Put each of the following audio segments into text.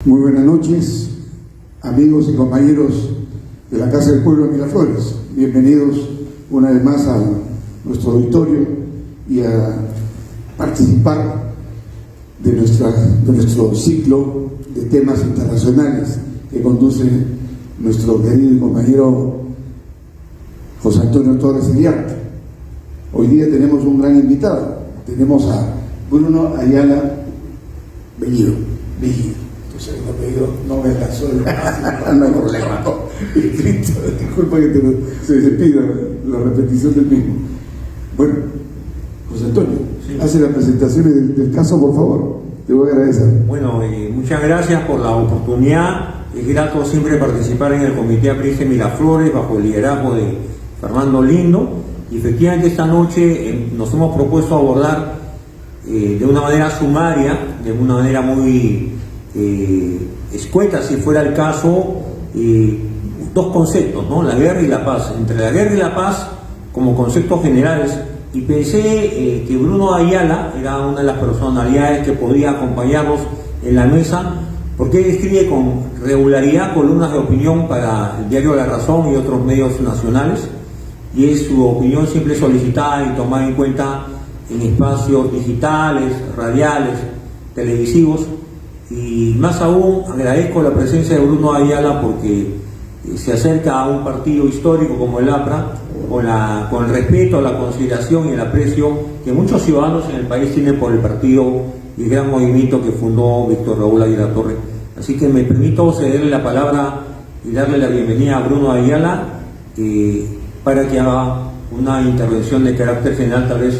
Muy buenas noches, amigos y compañeros de la Casa del Pueblo de Miraflores. Bienvenidos una vez más a nuestro auditorio y a participar de nuestro ciclo de temas internacionales que conduce nuestro querido y compañero José Antonio Torres Iriarte. Hoy día tenemos un gran invitado, tenemos a Bruno Ayala Bellido. Segundo apellido no me alcanzó no hay problema, disculpa que se pida la repetición del mismo. Bueno, José Antonio, sí. Hace las presentaciones del caso, por favor, te voy a agradecer. Bueno, muchas gracias por la oportunidad. Es grato siempre participar en el Comité Aprise Miraflores bajo el liderazgo de Fernando Lindo, y efectivamente esta noche nos hemos propuesto abordar de una manera sumaria, de una manera muy escueta, si fuera el caso, dos conceptos, ¿no? La guerra y la paz. Entre la guerra y la paz, como conceptos generales, y pensé que Bruno Ayala era una de las personalidades que podía acompañarnos en la mesa, porque él escribe con regularidad columnas de opinión para el diario La Razón y otros medios nacionales, y es su opinión siempre solicitada y tomada en cuenta en espacios digitales, radiales, televisivos. Y más aún agradezco la presencia de Bruno Ayala porque se acerca a un partido histórico como el APRA con el respeto, la consideración y el aprecio que muchos ciudadanos en el país tienen por el partido y el gran movimiento que fundó Víctor Raúl Aguilar Torre. Así que me permito cederle la palabra y darle la bienvenida a Bruno Ayala para que haga una intervención de carácter general, tal vez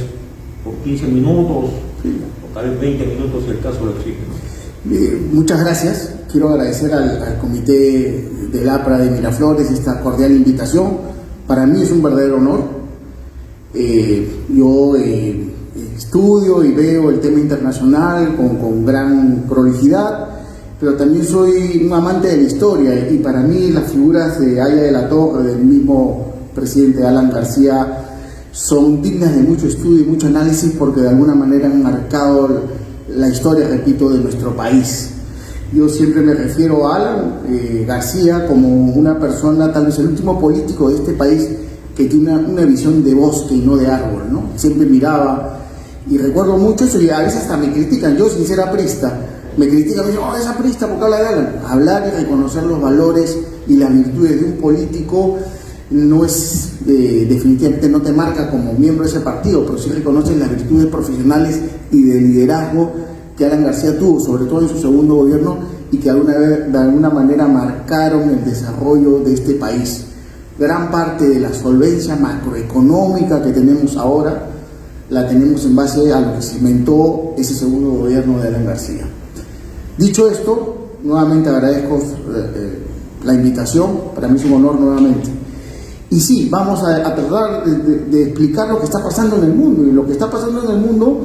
por 15 minutos o tal vez 20 minutos si el caso lo exige, ¿no? Muchas gracias. Quiero agradecer al comité del APRA de Miraflores esta cordial invitación. Para mí es un verdadero honor. Yo estudio y veo el tema internacional con gran prolijidad, pero también soy un amante de la historia, y para mí las figuras de Aya de la Torre, del mismo presidente Alan García, son dignas de mucho estudio y mucho análisis, porque de alguna manera han marcado la historia, repito, de nuestro país. Yo siempre me refiero a Alan García como una persona, tal vez el último político de este país que tiene una visión de bosque y no de árbol, ¿no? Siempre miraba, y recuerdo mucho eso, y a veces hasta me critican, yo sin ser aprista, me critican, me dicen, oh, es aprista porque habla de Alan. Hablar y reconocer los valores y las virtudes de un político no es, definitivamente no te marca como miembro de ese partido, pero sí reconoces las virtudes profesionales y de liderazgo que Alan García tuvo, sobre todo en su segundo gobierno, y que de alguna manera marcaron el desarrollo de este país. Gran parte de la solvencia macroeconómica que tenemos ahora la tenemos en base a lo que cimentó ese segundo gobierno de Alan García. Dicho esto, nuevamente agradezco la invitación, para mí es un honor nuevamente. Y sí, vamos a tratar de explicar lo que está pasando en el mundo. Y lo que está pasando en el mundo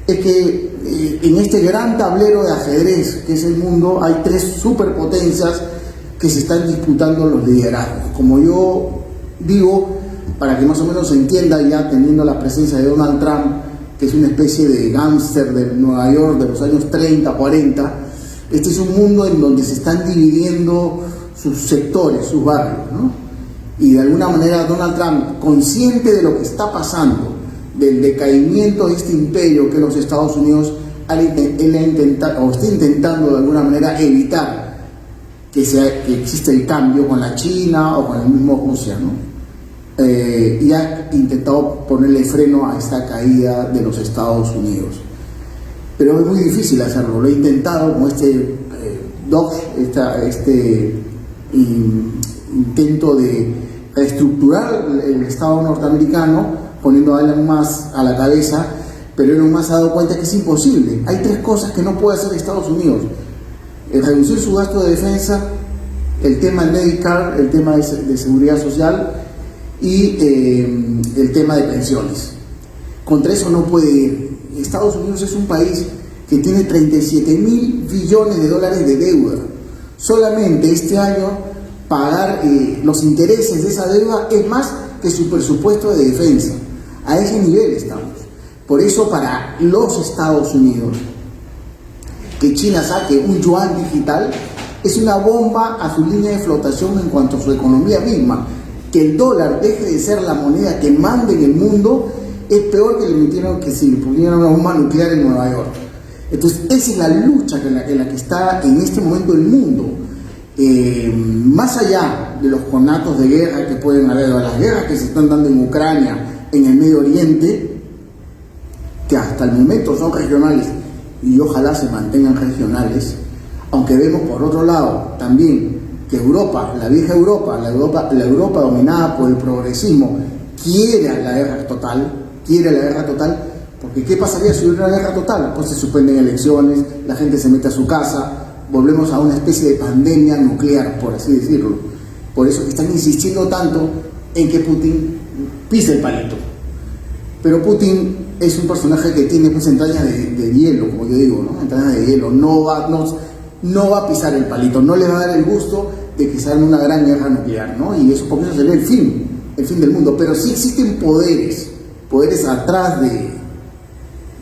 es que en este gran tablero de ajedrez que es el mundo, hay tres superpotencias que se están disputando los liderazgos. Como yo digo, para que más o menos se entienda, ya teniendo la presencia de Donald Trump, que es una especie de gángster de Nueva York de los años 30, 40, este es un mundo en donde se están dividiendo sus sectores, sus barrios, ¿no? Y de alguna manera Donald Trump, consciente de lo que está pasando, del decaimiento de este imperio que es los Estados Unidos, él ha intentado, o está intentando de alguna manera evitar que exista el cambio con la China o con el mismo Rusia, ¿no? Y ha intentado ponerle freno a esta caída de los Estados Unidos. Pero es muy difícil hacerlo. Lo he intentado con este intento de reestructurar el Estado norteamericano, poniendo a Elon Musk a la cabeza, pero Elon Musk se ha dado cuenta que es imposible. Hay tres cosas que no puede hacer Estados Unidos: reducir su gasto de defensa, el tema del Medicare, el tema de seguridad social y el tema de pensiones. Contra eso no puede ir. Estados Unidos es un país que tiene 37.000 billones de dólares de deuda. Solamente este año pagar los intereses de esa deuda es más que su presupuesto de defensa. A ese nivel estamos. Por eso, para los Estados Unidos, que China saque un yuan digital es una bomba a su línea de flotación en cuanto a su economía misma. Que el dólar deje de ser la moneda que manda en el mundo es peor que si le pusieran una bomba nuclear en Nueva York. Entonces esa es la lucha en la que está en este momento el mundo. Más allá de los conatos de guerra que pueden haber, o las guerras que se están dando en Ucrania, en el Medio Oriente, que hasta el momento son regionales y ojalá se mantengan regionales, aunque vemos por otro lado también que Europa, la vieja Europa, la Europa dominada por el progresismo, quiere la guerra total, porque ¿qué pasaría si hubiera una guerra total? Pues se suspenden elecciones, la gente se mete a su casa, volvemos a una especie de pandemia nuclear, por así decirlo. Por eso están insistiendo tanto en que Putin pise el palito. Pero Putin es un personaje que tiene pues entrañas de hielo, como yo digo, ¿no? Entrañas de hielo, no va a pisar el palito, no le va a dar el gusto de que se haga una gran guerra nuclear, ¿no? Y eso porque eso sería el fin del mundo. Pero sí existen poderes atrás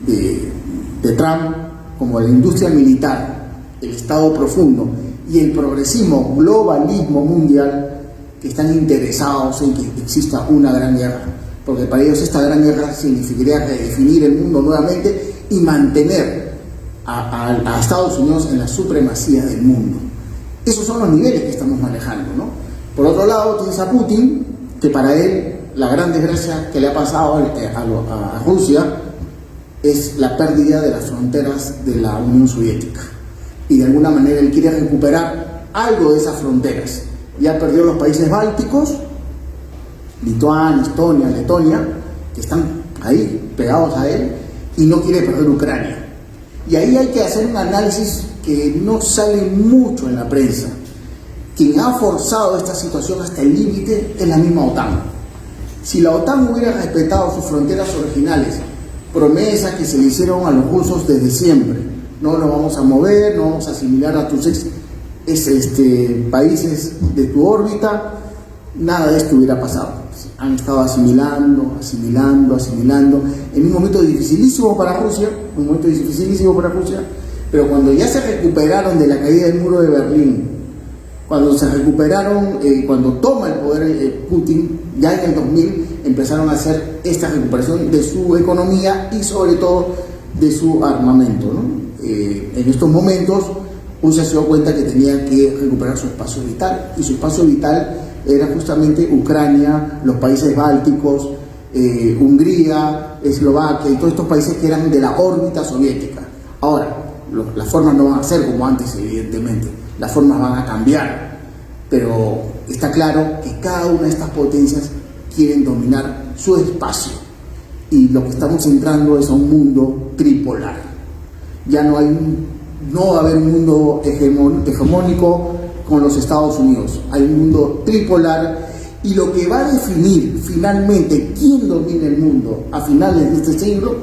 de Trump, como la industria militar, el Estado profundo y el progresismo, globalismo mundial, que están interesados en que exista una gran guerra, porque para ellos esta gran guerra significaría redefinir el mundo nuevamente y mantener a Estados Unidos en la supremacía del mundo. Esos son los niveles que estamos manejando, ¿no? Por otro lado, tienes a Putin, que para él la gran desgracia que le ha pasado a Rusia es la pérdida de las fronteras de la Unión Soviética. Y de alguna manera él quiere recuperar algo de esas fronteras. Ya perdió los países bálticos, Lituania, Estonia, Letonia, que están ahí pegados a él, y no quiere perder Ucrania. Y ahí hay que hacer un análisis que no sale mucho en la prensa. Quien ha forzado esta situación hasta el límite es la misma OTAN. Si la OTAN hubiera respetado sus fronteras originales, promesas que se le hicieron a los rusos desde siempre, no nos vamos a mover, no vamos a asimilar a tus países de tu órbita, nada de esto hubiera pasado. Han estado asimilando, en un momento dificilísimo para Rusia, pero cuando ya se recuperaron de la caída del muro de Berlín, cuando se recuperaron, cuando toma el poder Putin, ya en el 2000 empezaron a hacer esta recuperación de su economía y sobre todo de su armamento, ¿no? En estos momentos Rusia se dio cuenta que tenía que recuperar su espacio vital, y su espacio vital era justamente Ucrania, los países bálticos, Hungría, Eslovaquia y todos estos países que eran de la órbita soviética. Ahora, las formas no van a ser como antes, evidentemente, las formas van a cambiar, pero está claro que cada una de estas potencias quieren dominar su espacio, y lo que estamos entrando es a un mundo tripolar. Ya no va a haber un mundo hegemónico con los Estados Unidos, hay un mundo tripolar, y lo que va a definir finalmente quién domina el mundo a finales de este siglo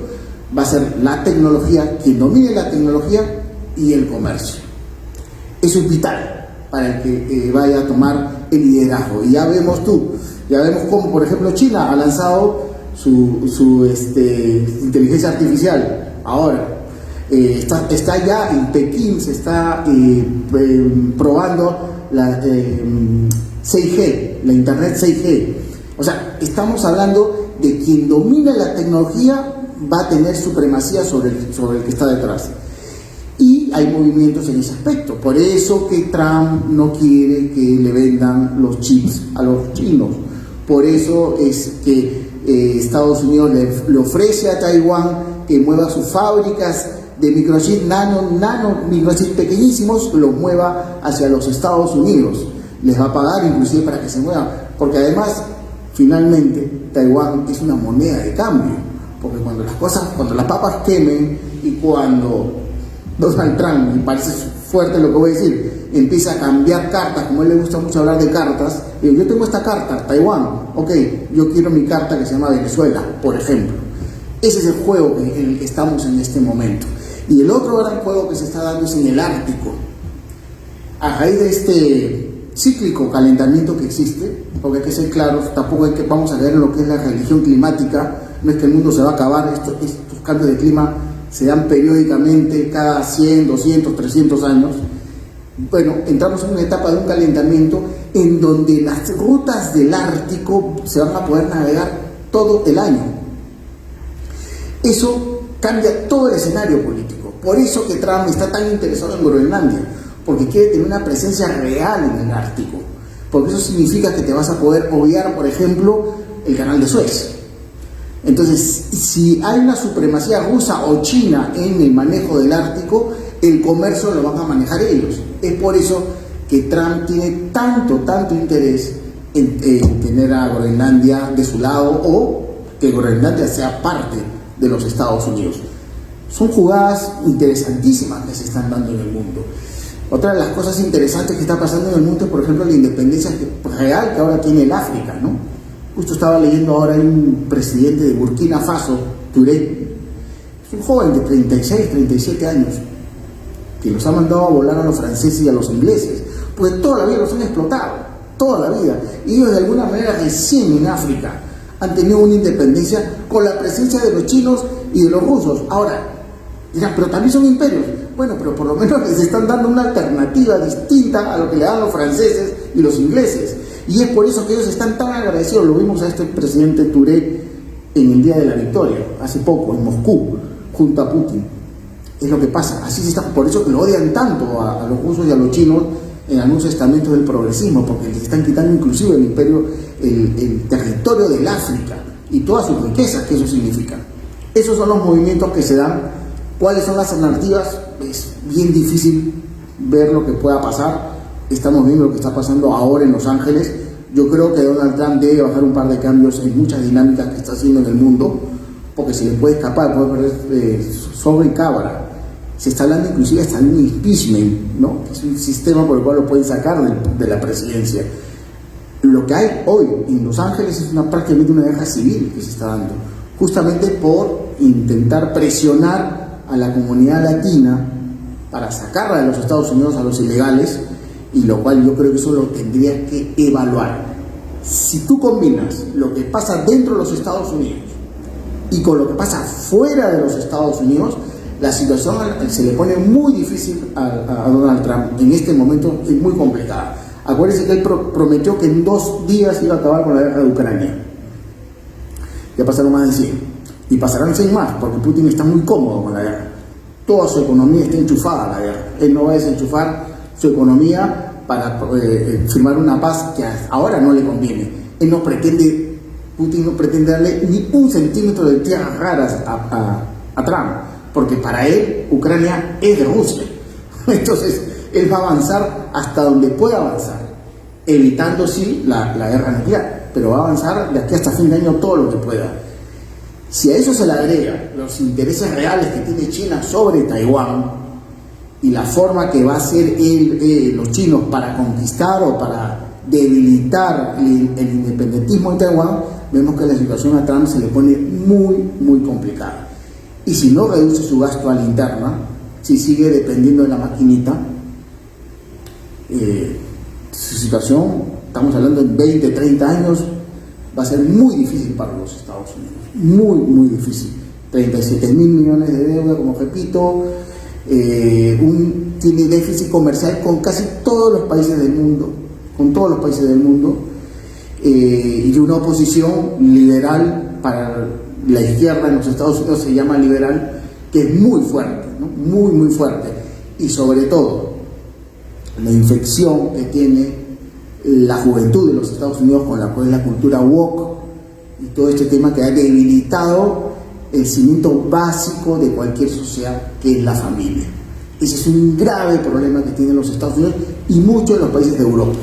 va a ser la tecnología, quien domine la tecnología y el comercio. Eso es vital para el que vaya a tomar el liderazgo. Y ya vemos cómo, por ejemplo, China ha lanzado su inteligencia artificial. Ahora está ya en Pekín, se está probando la 6G, la internet 6G. O sea, estamos hablando de quien domina la tecnología va a tener supremacía sobre el que está detrás. Y hay movimientos en ese aspecto. Por eso que Trump no quiere que le vendan los chips a los chinos. Por eso es que Estados Unidos le ofrece a Taiwán que mueva sus fábricas de microchips, nano microchips pequeñísimos, los mueva hacia los Estados Unidos. Les va a pagar inclusive para que se muevan. Porque además, finalmente, Taiwán es una moneda de cambio. Porque cuando las papas quemen y cuando Donald Trump, me parece fuerte lo que voy a decir, empieza a cambiar cartas, como a él le gusta mucho hablar de cartas, digo, yo tengo esta carta, Taiwán, ok, yo quiero mi carta que se llama Venezuela, por ejemplo. Ese es el juego en el que estamos en este momento. Y el otro gran juego que se está dando es en el Ártico. A raíz de este cíclico calentamiento que existe, porque hay que ser claros, tampoco vamos a caer en lo que es la religión climática. No es que el mundo se va a acabar, estos cambios de clima se dan periódicamente cada 100, 200, 300 años. Bueno, entramos en una etapa de un calentamiento en donde las rutas del Ártico se van a poder navegar todo el año. Eso cambia todo el escenario político. Por eso que Trump está tan interesado en Groenlandia, porque quiere tener una presencia real en el Ártico. Porque eso significa que te vas a poder obviar, por ejemplo, el canal de Suez. Entonces, si hay una supremacía rusa o china en el manejo del Ártico, el comercio lo van a manejar ellos. Es por eso que Trump tiene tanto interés en tener a Groenlandia de su lado, o que Groenlandia sea parte de los Estados Unidos. Son jugadas interesantísimas que se están dando en el mundo. Otra de las cosas interesantes que está pasando en el mundo es, por ejemplo, la independencia real que ahora tiene el África, ¿no? Justo estaba leyendo ahora, hay un presidente de Burkina Faso, Touré, es un joven de 36, 37 años, que los ha mandado a volar a los franceses y a los ingleses, porque toda la vida los han explotado, toda la vida, y ellos de alguna manera recién en África han tenido una independencia con la presencia de los chinos y de los rusos. Ahora, dirán, pero también son imperios. Bueno, pero por lo menos les están dando una alternativa distinta a lo que le dan los franceses y los ingleses. Y es por eso que ellos están tan agradecidos. Lo vimos a este presidente Touré en el Día de la Victoria, hace poco, en Moscú, junto a Putin. Es lo que pasa, así se está, por eso que lo odian tanto a los rusos y a los chinos en algunos estamentos del progresismo, porque les están quitando inclusive el imperio, el territorio del África y todas sus riquezas que eso significa. Esos son los movimientos que se dan. ¿Cuáles son las alternativas? Es bien difícil ver lo que pueda pasar. Estamos viendo lo que está pasando ahora en Los Ángeles. Yo creo que Donald Trump debe bajar un par de cambios en muchas dinámicas que está haciendo en el mundo, porque se le puede escapar, puede perder sobre y cabra. Se está hablando inclusive hasta de un impeachment, ¿no? Es un sistema por el cual lo pueden sacar de la presidencia. Lo que hay hoy en Los Ángeles es prácticamente una guerra civil que se está dando, justamente por intentar presionar a la comunidad latina para sacarla de los Estados Unidos a los ilegales, y lo cual yo creo que eso lo tendría que evaluar. Si tú combinas lo que pasa dentro de los Estados Unidos y con lo que pasa fuera de los Estados Unidos, la situación se le pone muy difícil a Donald Trump. En este momento es muy complicada. Acuérdense que él prometió que en 2 días iba a acabar con la guerra de Ucrania. Ya pasaron más de 100. Y pasarán 100 más, porque Putin está muy cómodo con la guerra. Toda su economía está enchufada a la guerra. Él no va a desenchufar su economía para firmar una paz que ahora no le conviene. Putin no pretende darle ni un centímetro de tierras raras a Trump, porque para él Ucrania es de Rusia. Entonces él va a avanzar hasta donde pueda avanzar, evitando sí la guerra nuclear, pero va a avanzar de aquí hasta fin de año todo lo que pueda. Si a eso se le agrega los intereses reales que tiene China sobre Taiwán y la forma que va a hacer los chinos para conquistar o para debilitar el independentismo en Taiwán, vemos que la situación a Trump se le pone muy complicada. Y si no reduce su gasto a la interna, si sigue dependiendo de la maquinita, su situación, estamos hablando de 20, 30 años, va a ser muy difícil para los Estados Unidos. Muy difícil. 37.000 millones de deuda, como repito, tiene déficit comercial con casi todos los países del mundo, y una oposición liberal, para la izquierda en los Estados Unidos se llama liberal, que es muy fuerte, ¿no? Muy fuerte, y sobre todo la infección que tiene la juventud de los Estados Unidos con la cultura woke y todo este tema que ha debilitado el cimiento básico de cualquier sociedad, que es la familia. Ese es un grave problema que tienen los Estados Unidos y muchos de los países de Europa.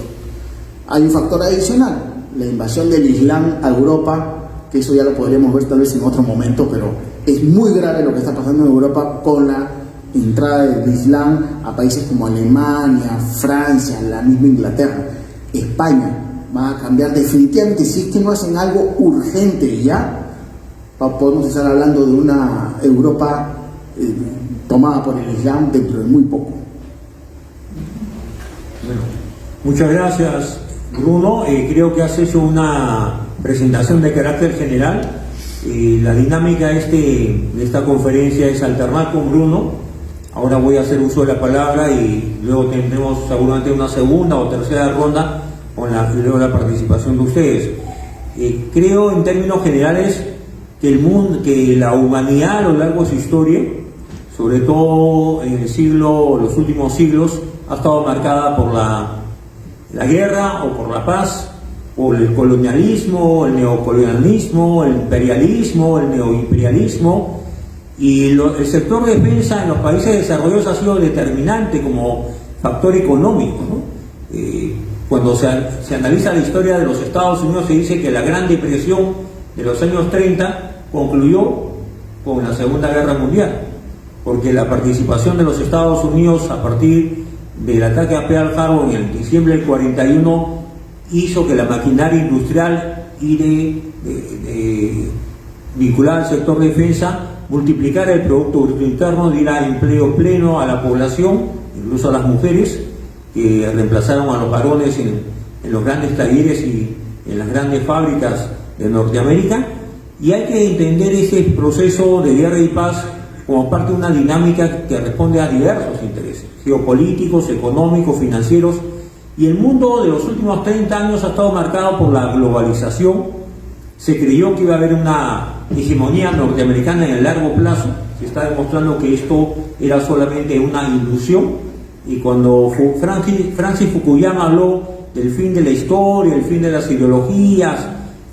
Hay un factor adicional, la invasión del Islam a Europa, que eso ya lo podríamos ver tal vez en otro momento, pero es muy grave lo que está pasando en Europa con la entrada del Islam a países como Alemania, Francia, la misma Inglaterra. España va a cambiar definitivamente. Si es que no hacen algo urgente ya, podemos estar hablando de una Europa tomada por el Islam dentro de muy poco. Bueno, muchas gracias, Bruno. Creo que has hecho una presentación de carácter general La dinámica de esta conferencia es alternar con Bruno. Ahora voy a hacer uso de la palabra y luego tendremos seguramente una segunda o tercera ronda y luego la participación de ustedes. Creo en términos generales que la humanidad a lo largo de su historia, sobre todo en los últimos siglos, ha estado marcada por la guerra o por la paz, por el colonialismo, el neocolonialismo, el imperialismo, el neoimperialismo, y el sector de defensa en los países desarrollados ha sido determinante como factor económico, ¿no? Cuando se analiza la historia de los Estados Unidos, se dice que la Gran Depresión de los años 30 concluyó con la Segunda Guerra Mundial, porque la participación de los Estados Unidos a partir del ataque a Pearl Harbor en el diciembre del 41 hizo que la maquinaria industrial vinculada al sector de defensa multiplicara el Producto Bruto Interno, diera empleo pleno a la población, incluso a las mujeres, que reemplazaron a los varones en los grandes talleres y en las grandes fábricas de Norteamérica. Y hay que entender ese proceso de guerra y paz como parte de una dinámica que responde a diversos intereses geopolíticos, económicos, financieros, y el mundo de los últimos 30 años ha estado marcado por la globalización. Se creyó que iba a haber una hegemonía norteamericana en el largo plazo. Se está demostrando que esto era solamente una ilusión, y cuando Francis Fukuyama habló del fin de la historia, el fin de las ideologías,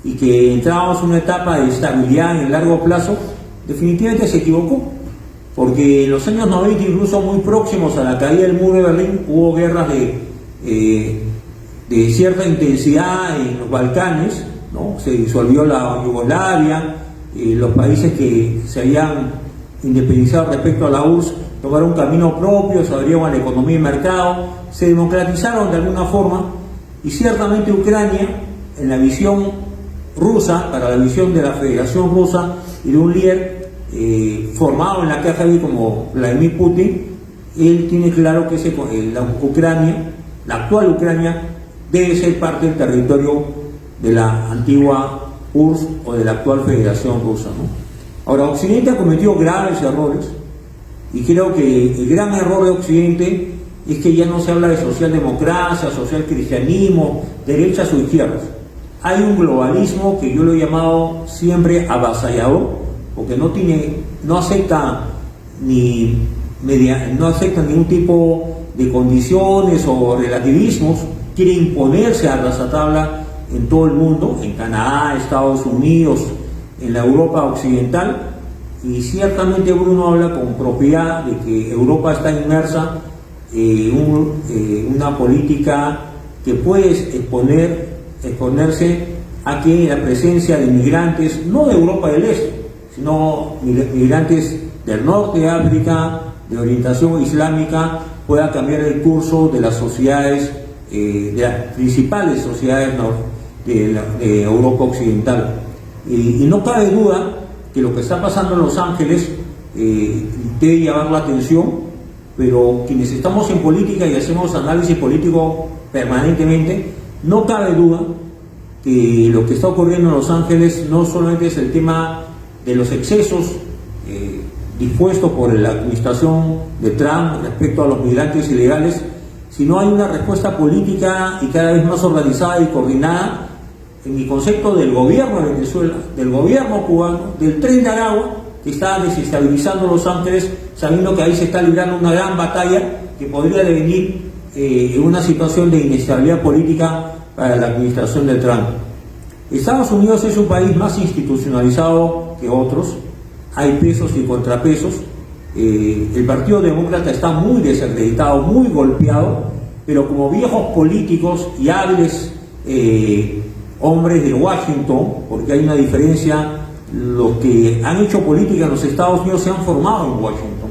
y que entrábamos en una etapa de estabilidad en el largo plazo, definitivamente se equivocó, porque en los años 90, incluso muy próximos a la caída del muro de Berlín, hubo guerras de cierta intensidad en los Balcanes, ¿no? Se disolvió la Yugoslavia, los países que se habían independizado respecto a la URSS tomaron un camino propio, se abrieron a la economía y mercado, se democratizaron de alguna forma, y ciertamente Ucrania, en la visión rusa, para la visión de la Federación Rusa y de un líder formado en la KGB como Vladimir Putin, él tiene claro que la actual Ucrania debe ser parte del territorio de la antigua URSS o de la actual Federación Rusa, ¿no? Ahora, Occidente ha cometido graves errores, y creo que el gran error de Occidente es que ya no se habla de socialdemocracia, socialcristianismo, derechas o izquierdas. Hay un globalismo que yo lo he llamado siempre avasallador, porque no acepta ningún tipo de condiciones o relativismos, quiere imponerse a rajatabla en todo el mundo, en Canadá, Estados Unidos, en la Europa occidental, y ciertamente Bruno habla con propiedad de que Europa está inmersa en una política que puede exponerse a que la presencia de migrantes, no de Europa del Este, sino migrantes del norte de África, de orientación islámica, pueda cambiar el curso de las sociedades, de las principales sociedades de Europa occidental. Y no cabe duda que lo que está pasando en Los Ángeles debe llamar la atención, pero quienes estamos en política y hacemos análisis político permanentemente, no cabe duda que lo que está ocurriendo en Los Ángeles no solamente es el tema de los excesos dispuestos por la administración de Trump respecto a los migrantes ilegales, sino hay una respuesta política y cada vez más organizada y coordinada en mi concepto del gobierno de Venezuela, del gobierno cubano, del Tren de Aragua, que está desestabilizando Los Ángeles, sabiendo que ahí se está librando una gran batalla que podría devenir en una situación de inestabilidad política para la administración de Trump. Estados Unidos es un país más institucionalizado que otros, hay pesos y contrapesos. El Partido Demócrata está muy desacreditado, muy golpeado, pero como viejos políticos y hábiles hombres de Washington, porque hay una diferencia, los que han hecho política en los Estados Unidos se han formado en Washington.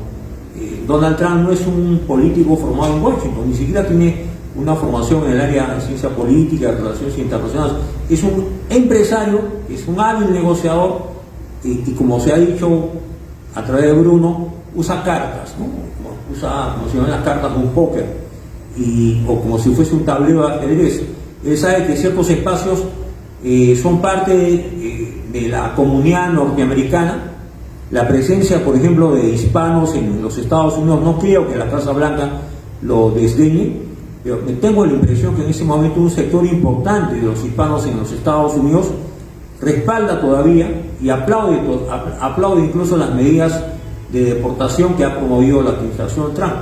Donald Trump no es un político formado en Washington, ni siquiera tiene una formación en el área de ciencia política, de relaciones internacionales. Es un empresario, es un hábil negociador, y como se ha dicho a través de Bruno, usa cartas, ¿no? Usa, como si llaman las cartas de un póker, o como si fuese un tablero de ajedrez. Él sabe que ciertos espacios son parte de la comunidad norteamericana, la presencia, por ejemplo, de hispanos en los Estados Unidos. No creo que la Casa Blanca lo desdeñe, pero tengo la impresión que en ese momento un sector importante de los hispanos en los Estados Unidos respalda todavía y aplaude incluso las medidas de deportación que ha promovido la administración Trump,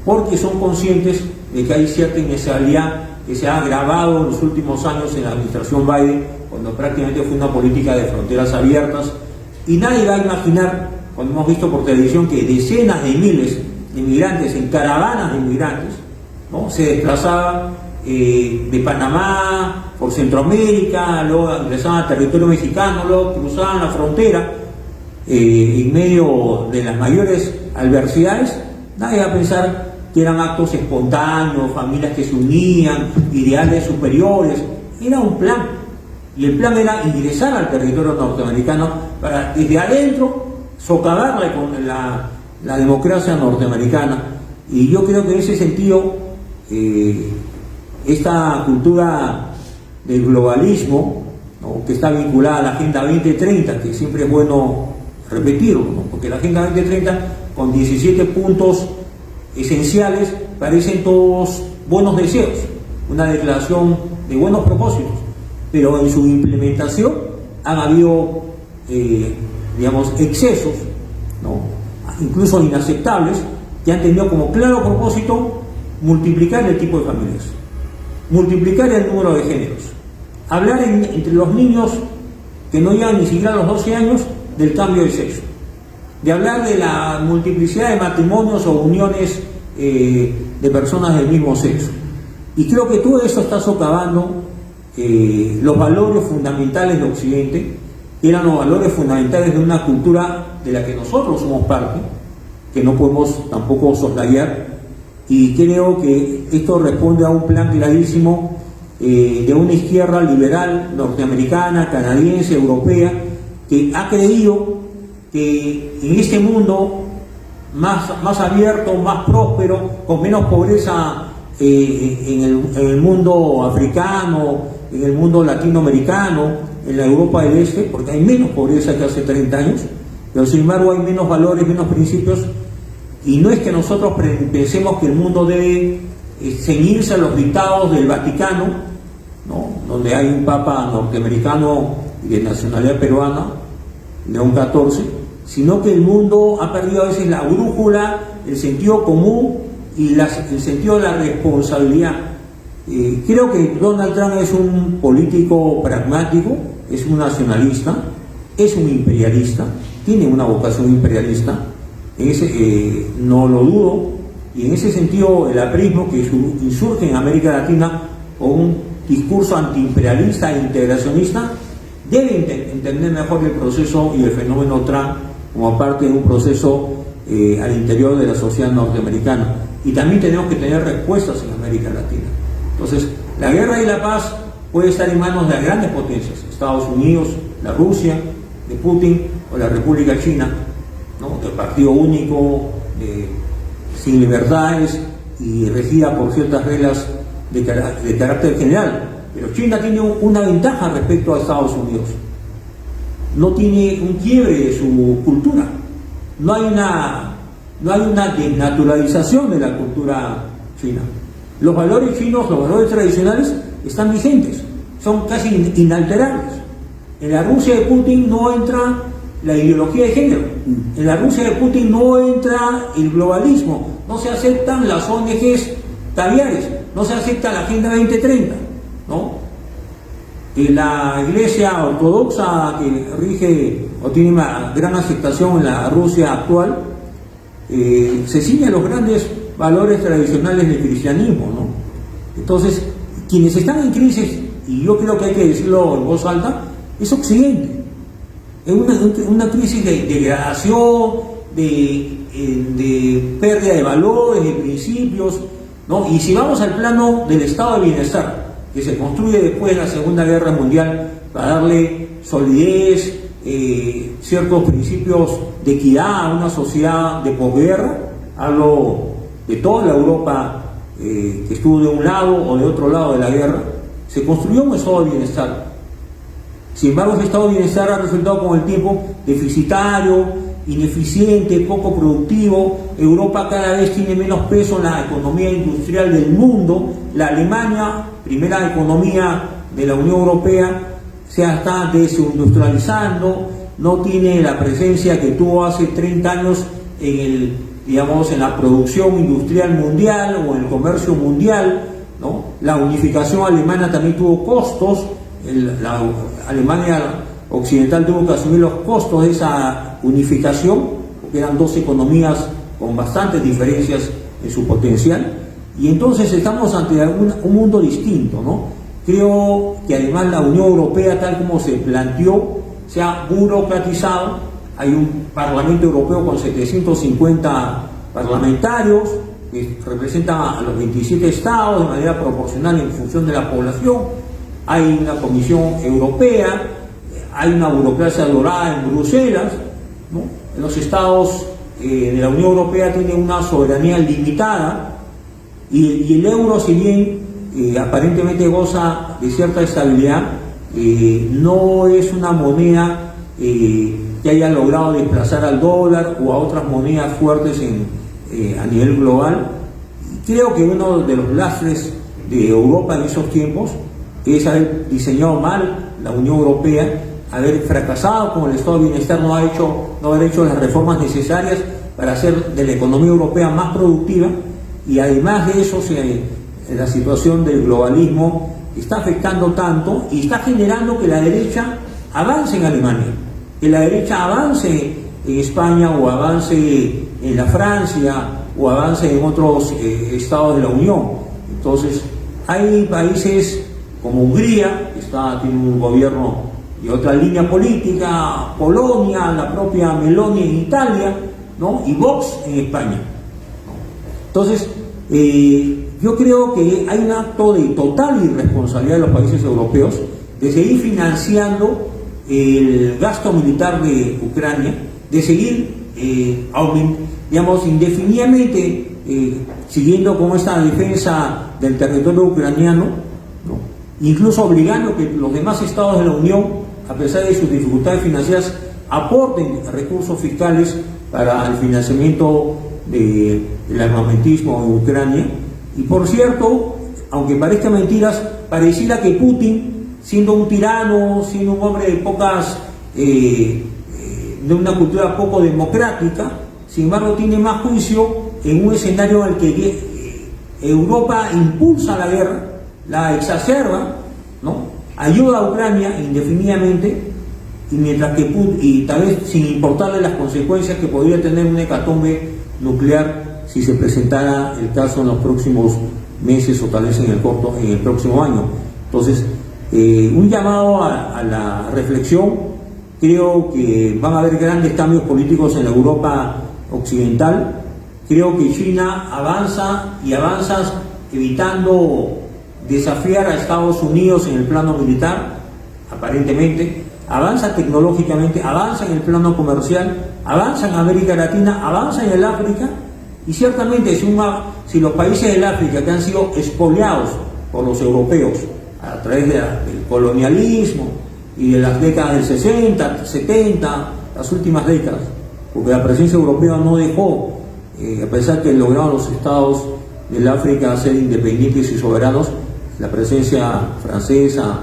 porque son conscientes de que hay cierta inestabilidad que se ha agravado en los últimos años en la administración Biden, cuando prácticamente fue una política de fronteras abiertas. Y nadie va a imaginar, cuando hemos visto por televisión que decenas de miles de inmigrantes, en caravanas de inmigrantes, ¿no?, se desplazaban de Panamá por Centroamérica, luego ingresaban al territorio mexicano, luego cruzaban la frontera en medio de las mayores adversidades. Nadie va a pensar que eran actos espontáneos, familias que se unían, ideales superiores. Era un plan. Y el plan era ingresar al territorio norteamericano para desde adentro socavarle con la democracia norteamericana. Y yo creo que en ese sentido esta cultura del globalismo, ¿no?, que está vinculada a la Agenda 2030, que siempre es bueno repetirlo, ¿no?, porque la Agenda 2030 con 17 puntos esenciales parecen todos buenos deseos, una declaración de buenos propósitos, pero en su implementación han habido, excesos, ¿no?, incluso inaceptables, que han tenido como claro propósito multiplicar el tipo de familias, multiplicar el número de géneros, hablar entre los niños que no llegan ni siquiera a los 12 años del cambio de sexo, de hablar de la multiplicidad de matrimonios o uniones de personas del mismo sexo. Y creo que todo eso está socavando los valores fundamentales de Occidente, que eran los valores fundamentales de una cultura de la que nosotros somos parte, que no podemos tampoco soslayar. Y creo que esto responde a un plan clarísimo de una izquierda liberal norteamericana, canadiense, europea, que ha creído que en este mundo más abierto, más próspero, con menos pobreza en el mundo africano, en el mundo latinoamericano, en la Europa del Este, porque hay menos pobreza que hace 30 años, pero sin embargo hay menos valores, menos principios. Y no es que nosotros pensemos que el mundo debe ceñirse a los dictados del Vaticano, ¿no?, donde hay un papa norteamericano y de nacionalidad peruana, León XIV, sino que el mundo ha perdido a veces la brújula, el sentido común y el sentido de la responsabilidad. Creo que Donald Trump es un político pragmático, es un nacionalista, es un imperialista, tiene una vocación imperialista. No lo dudo, y en ese sentido el aprismo que insurge en América Latina con un discurso antiimperialista e integracionista debe entender mejor el proceso y el fenómeno Trump como parte de un proceso al interior de la sociedad norteamericana. Y también tenemos que tener respuestas en América Latina. Entonces, la guerra y la paz puede estar en manos de las grandes potencias, Estados Unidos, la Rusia de Putin o la República China, ¿no?, del partido único, sin libertades y regida por ciertas reglas de carácter general. Pero China tiene una ventaja respecto a Estados Unidos: no tiene un quiebre de su cultura, no hay una desnaturalización de la cultura china. Los valores chinos, los valores tradicionales están vigentes, son casi inalterables. En la Rusia de Putin no entra la ideología de género, en la Rusia de Putin no entra el globalismo, no se aceptan las ONGs caviares, no se acepta la Agenda 2030, ¿no? La Iglesia ortodoxa que rige o tiene una gran aceptación en la Rusia actual se ciñe a los grandes valores tradicionales del cristianismo, ¿no? Entonces, quienes están en crisis, y yo creo que hay que decirlo en voz alta, es Occidente. Es una crisis de degradación, de pérdida de valores, de principios, ¿no? Y si vamos al plano del estado de bienestar, que se construye después de la Segunda Guerra Mundial para darle solidez, ciertos principios de equidad a una sociedad de posguerra, hablo de toda la Europa que estuvo de un lado o de otro lado de la guerra, se construyó un estado de bienestar Sin embargo, ese estado de bienestar ha resultado con el tiempo deficitario, ineficiente, poco productivo. Europa cada vez tiene menos peso en la economía industrial del mundo. La Alemania, primera economía de la Unión Europea, se está desindustrializando, no tiene la presencia que tuvo hace 30 años en la producción industrial mundial o en el comercio mundial, ¿no? La unificación alemana también tuvo costos. La Alemania occidental tuvo que asumir los costos de esa unificación, porque eran dos economías con bastantes diferencias en su potencial, y entonces estamos ante un mundo distinto, ¿no? Creo que además la Unión Europea, tal como se planteó, se ha burocratizado. Hay un Parlamento Europeo con 750 parlamentarios que representan a los 27 estados de manera proporcional en función de la población. Hay una Comisión Europea, hay una burocracia dorada en Bruselas, ¿no? Los estados de la Unión Europea tienen una soberanía limitada, y el euro, si bien aparentemente goza de cierta estabilidad, no es una moneda que haya logrado desplazar al dólar o a otras monedas fuertes a nivel global. Creo que uno de los lastres de Europa en esos tiempos es haber diseñado mal la Unión Europea, haber fracasado con el estado de bienestar, no haber hecho las reformas necesarias para hacer de la economía europea más productiva. Y además de eso, la situación del globalismo está afectando tanto y está generando que la derecha avance en Alemania, que la derecha avance en España, o avance en la Francia, o avance en otros estados de la Unión. Entonces, hay países como Hungría, que tiene un gobierno y otra línea política, Polonia, la propia Meloni en Italia, ¿no? Y Vox en España, ¿no? Entonces, yo creo que hay un acto de total irresponsabilidad de los países europeos de seguir financiando el gasto militar de Ucrania, de seguir indefinidamente siguiendo con esta defensa del territorio ucraniano, ¿no? Incluso obligando que los demás estados de la Unión, a pesar de sus dificultades financieras, aporten recursos fiscales para el financiamiento del armamentismo en Ucrania. Y por cierto, aunque parezca mentiras, pareciera que Putin, siendo un tirano, siendo un hombre de una cultura poco democrática, sin embargo tiene más juicio en un escenario en el que Europa impulsa la guerra, la exacerba, ¿no? Ayuda a Ucrania indefinidamente, y mientras que Putin, y tal vez sin importarle las consecuencias que podría tener una hecatombe nuclear si se presentara el caso en los próximos meses, o tal vez en el próximo año. Entonces, un llamado a la reflexión. Creo que van a haber grandes cambios políticos en la Europa occidental. Creo que China avanza evitando desafiar a Estados Unidos en el plano militar, aparentemente, avanza tecnológicamente, avanza en el plano comercial, avanza en América Latina, avanza en el África. Y ciertamente, si los países del África, que han sido expoliados por los europeos a través del colonialismo y de las décadas del 60, 70, las últimas décadas, porque la presencia europea no dejó, a pesar que lograron los estados del África ser independientes y soberanos, la presencia francesa,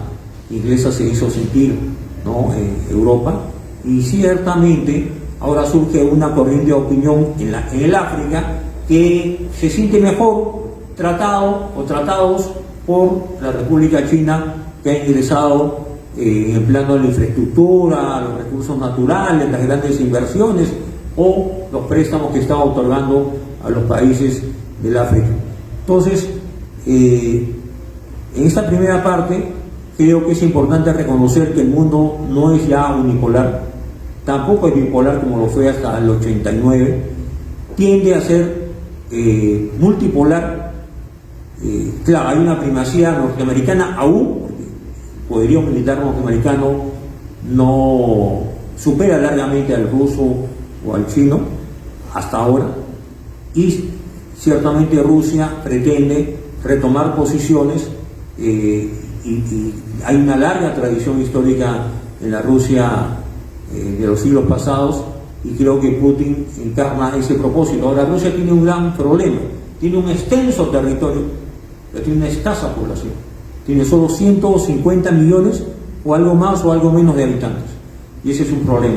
inglesa se hizo sentir, ¿no?, en Europa. Y ciertamente ahora surge una corriente de opinión en el África que se siente mejor tratados por la República China, que ha ingresado en el plano de la infraestructura, los recursos naturales, las grandes inversiones o los préstamos que está otorgando a los países del África. Entonces, en esta primera parte creo que es importante reconocer que el mundo no es ya unipolar, tampoco es bipolar como lo fue hasta el 89, tiende a ser multipolar. Claro, hay una primacía norteamericana aún, porque el poderío militar norteamericano no supera largamente al ruso o al chino hasta ahora, y ciertamente Rusia pretende retomar posiciones, y hay una larga tradición histórica en la Rusia de los siglos pasados, y creo que Putin encarna ese propósito. Ahora, Rusia tiene un gran problema, tiene un extenso territorio, pero tiene una escasa población, tiene solo 150 millones o algo más o algo menos de habitantes, y ese es un problema.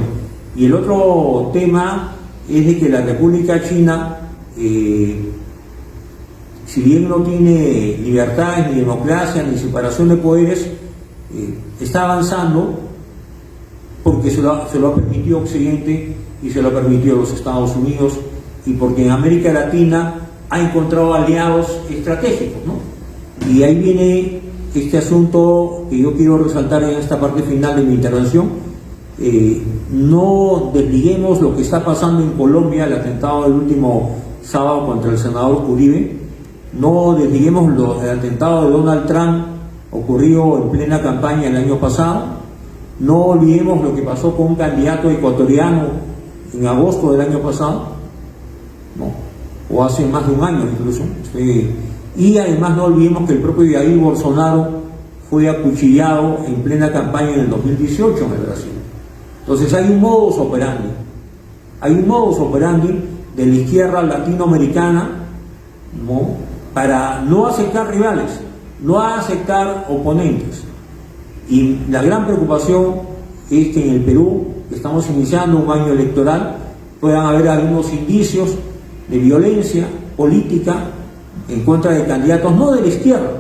Y el otro tema es de que la República China, si bien no tiene libertades, ni democracia, ni separación de poderes, está avanzando porque se lo ha permitido Occidente y se lo ha permitido los Estados Unidos, y porque en América Latina ha encontrado aliados estratégicos, ¿no? Y ahí viene este asunto que yo quiero resaltar en esta parte final de mi intervención. No desliguemos lo que está pasando en Colombia, el atentado del último sábado contra el senador Uribe. No desliguemos el atentado de Donald Trump ocurrido en plena campaña el año pasado. No olvidemos lo que pasó con un candidato ecuatoriano en agosto del año pasado, ¿no? O hace más de un año incluso. Y además no olvidemos que el propio Jair Bolsonaro fue acuchillado en plena campaña en el 2018 en el Brasil. Entonces hay un modus operandi de la izquierda latinoamericana, ¿no?, para no aceptar rivales, no aceptar oponentes. Y la gran preocupación es que en el Perú, que estamos iniciando un año electoral, puedan haber algunos indicios de violencia política en contra de candidatos no de la izquierda,